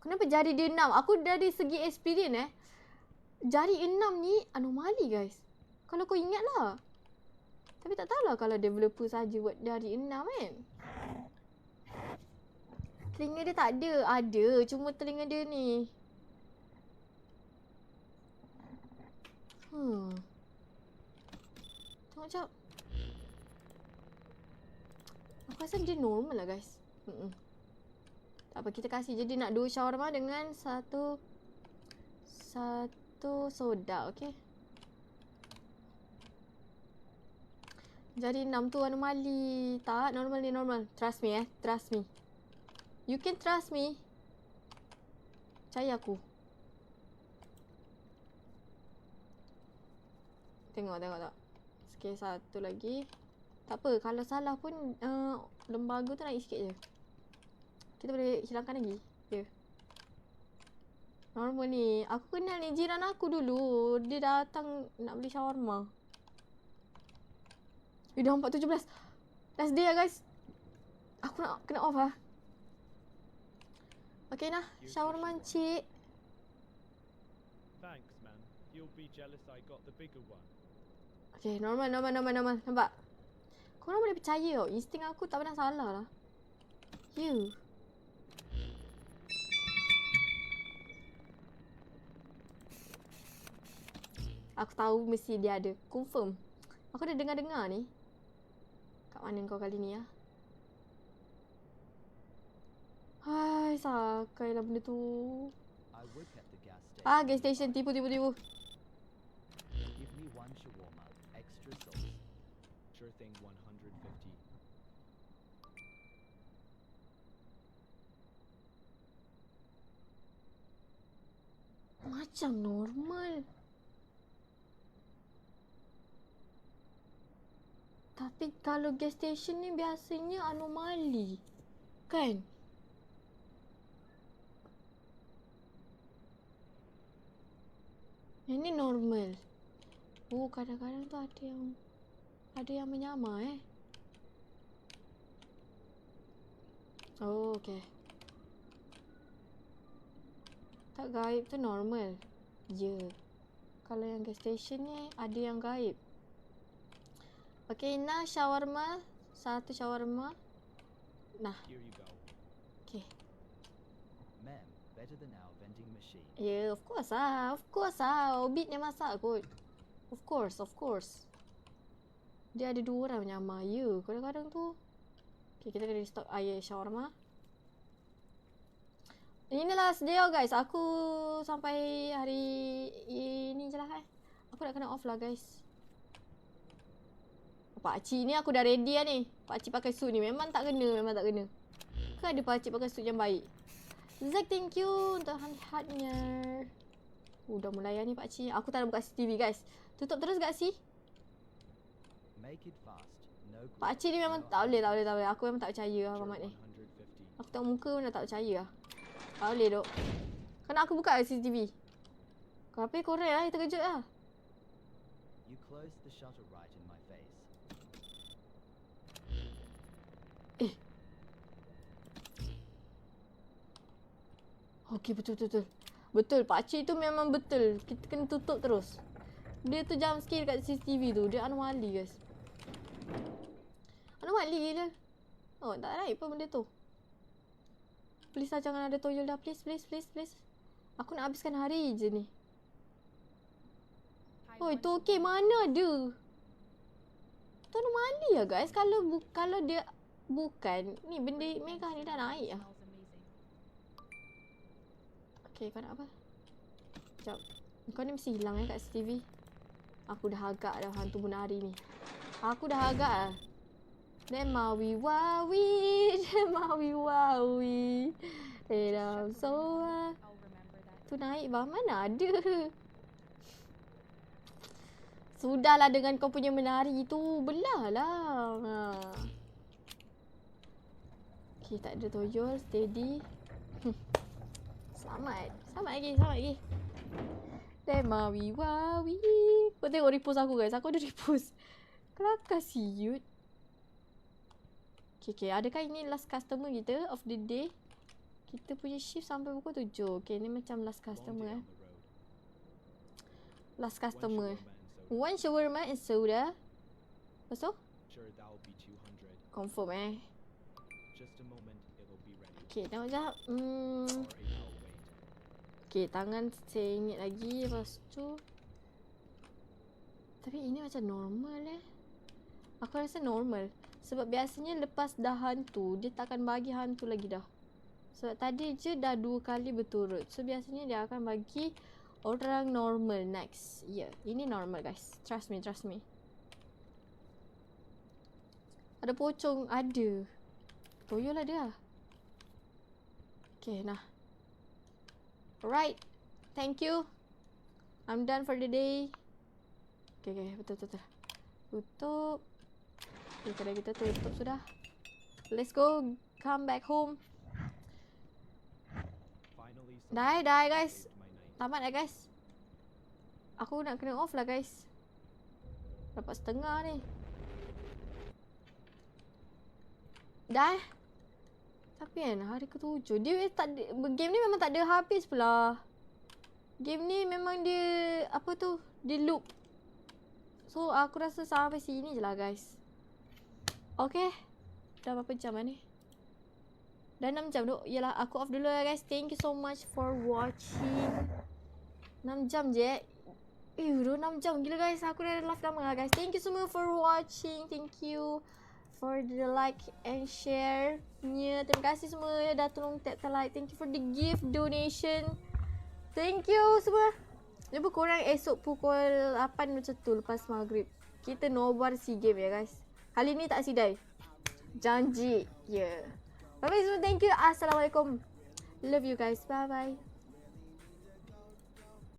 Kenapa jari dia 6? Aku dari segi experience jari 6 ni anomali guys. Kalau kau ingat lah. Tapi tak tahulah kalau developer saja buat jari 6 kan. Telinga dia tak ada. Ada. Cuma telinga dia ni. Tengok jap. Aku rasa dia normal lah guys. Tak apa, kita kasih je. Dia nak 2 shawarma dengan satu soda, okay? Jadi 6 tu anomali. Tak, normal ni normal. Trust me trust me. You can trust me. Percaya aku. Tengok tak. Sikit satu lagi. Tak apa, kalau salah pun lembaga tu naik sikit je. Kita boleh hilangkan lagi. Ya. Normal ni. Aku kenal ni jiran aku dulu. Dia datang nak beli shawarma. Dah 4.17. Last day lah guys. Aku nak kena off lah. Okay nah. Shawarma cik. Thanks, man. You'll be jealous I got the bigger one. Okay, normal. Nampak? Korang boleh percaya tau. Insting aku tak pernah salah lah. You. Aku tahu mesti dia ada. Confirm. Aku dah dengar-dengar ni. Kat mana kau kali ni ya? Hai, sakai lah benda tu. I work at the gas station. Gas station. Tipu. Give me 1 shawarma, extra sauce. Sure thing, 150. Macam normal. Tapi kalau gas station ni biasanya anomali. Kan? Yang ni normal. Oh, kadang-kadang tu ada yang menyamar Oh, okay. Tak gaib tu normal. Ya. Kalau yang gas station ni ada yang gaib. Okay, nah shawarma. Satu shawarma. Nah, Here you go. okay. Ma'am, better than our vending machine. Ya, of course lah. Of course lah. Obit yang masak kot. Of course, of course. Dia ada 2 orang menyamar. Ya, kadang-kadang tu. Okay, kita kena stop air shawarma. Inilah sedia guys. Aku sampai hari ini je lah Aku nak kena off lah guys. Pakcik ni aku dah ready lah ni. Pakcik pakai suit ni memang tak kena. Kan ada pakcik pakai suit yang baik. Zack, thank you untuk heart-nya. Dah mulai ni pakcik. Aku tak nak buka CCTV guys. Tutup terus gak sih? Make it fast. No glue, Pakcik ni memang no tak boleh. ice. Aku memang tak percaya lah Mamat ni. 150. Aku tengok muka pun dah tak percaya lah. Tak boleh duk. Kena aku buka CCTV. Kenapa korang lah, terkejut lah. You close the shutter right in my face. Okey, betul. Betul, pakcik tu memang betul. Kita kena tutup terus. Dia tu jump scare kat CCTV tu. Dia anomali guys. Anomali gila. Oh, tak naik pun benda tu. Please lah, jangan ada toyol dah. Please. Aku nak habiskan hari je ni. Hi, Oh, itu Bonjour. okey. Mana ada? Tu anomali lah guys. Kalau dia bukan. Ni benda Mega ni dah naik lah. Smells amazing. Okay, kau nak apa? Sekejap. Kau ni mesti hilang kat CCTV. Aku dah agak dah hantu menari ni. Aku dah agak lah. Demawi wawi. Dalam soa. I'll remember that. Tu naik bang. Mana ada? Sudahlah dengan kau punya menari tu. Belah lah. Okay, tak ada toyol. Steady. Selamat lagi. Demawi wawi. Kau tengok repost aku guys. Aku ada repost. Kelakar siut. Okay. Adakah ini last customer kita of the day? Kita punya shift sampai pukul 7. Okay, ni macam last customer Long day on the road. Last One customer. shawarma and soda. 1 shawarma and soda. Lepas tu? Sure, that'll be 200. Confirm Just a moment, it'll be ready. Okay, tengok sekejap. Or 8 hour wait. Okay, tangan sengit lagi. Lepas tu. Tapi ini macam normal Aku rasa normal. Sebab biasanya lepas dah hantu, dia takkan bagi hantu lagi dah. Sebab tadi je dah 2 kali berturut. So biasanya dia akan bagi orang normal next. Ya, yeah, ini normal guys. Trust me. Ada pocong? Ada. Toyol ada lah. Okay, nah. Alright. Thank you. I'm done for the day. Okay. Betul. Tutup. Okay, kedai kita tutup sudah. Let's go. Come back home. Finally, Dah something guys. saved my night. Tamat dah guys. Aku nak kena off lah guys. Dapat setengah ni. Dah Tapi kan hari ke-7 dia tak ada, game ni memang tak ada habis pula. Game ni memang dia apa tu? Dia loop. So aku rasa sampai sini je lah guys. Okay. Dah berapa jam lah ni? Dah 6 jam tu. Yelah, aku off dulu lah guys. Thank you so much for watching. 6 jam je dah 6 jam. Gila guys. Aku dah live lama lah guys. Thank you semua for watching. Thank you for the like and share nya. Terima kasih semua dah tolong tap like. Thank you for the gift donation. Thank you semua. Jumpa korang esok pukul 8 macam tu lepas maghrib. Kita nobar SEA Game ya guys. Kali ni tak sidai. Janji. Yeah. Bye bye semua. Thank you. Assalamualaikum. Love you guys. Bye bye.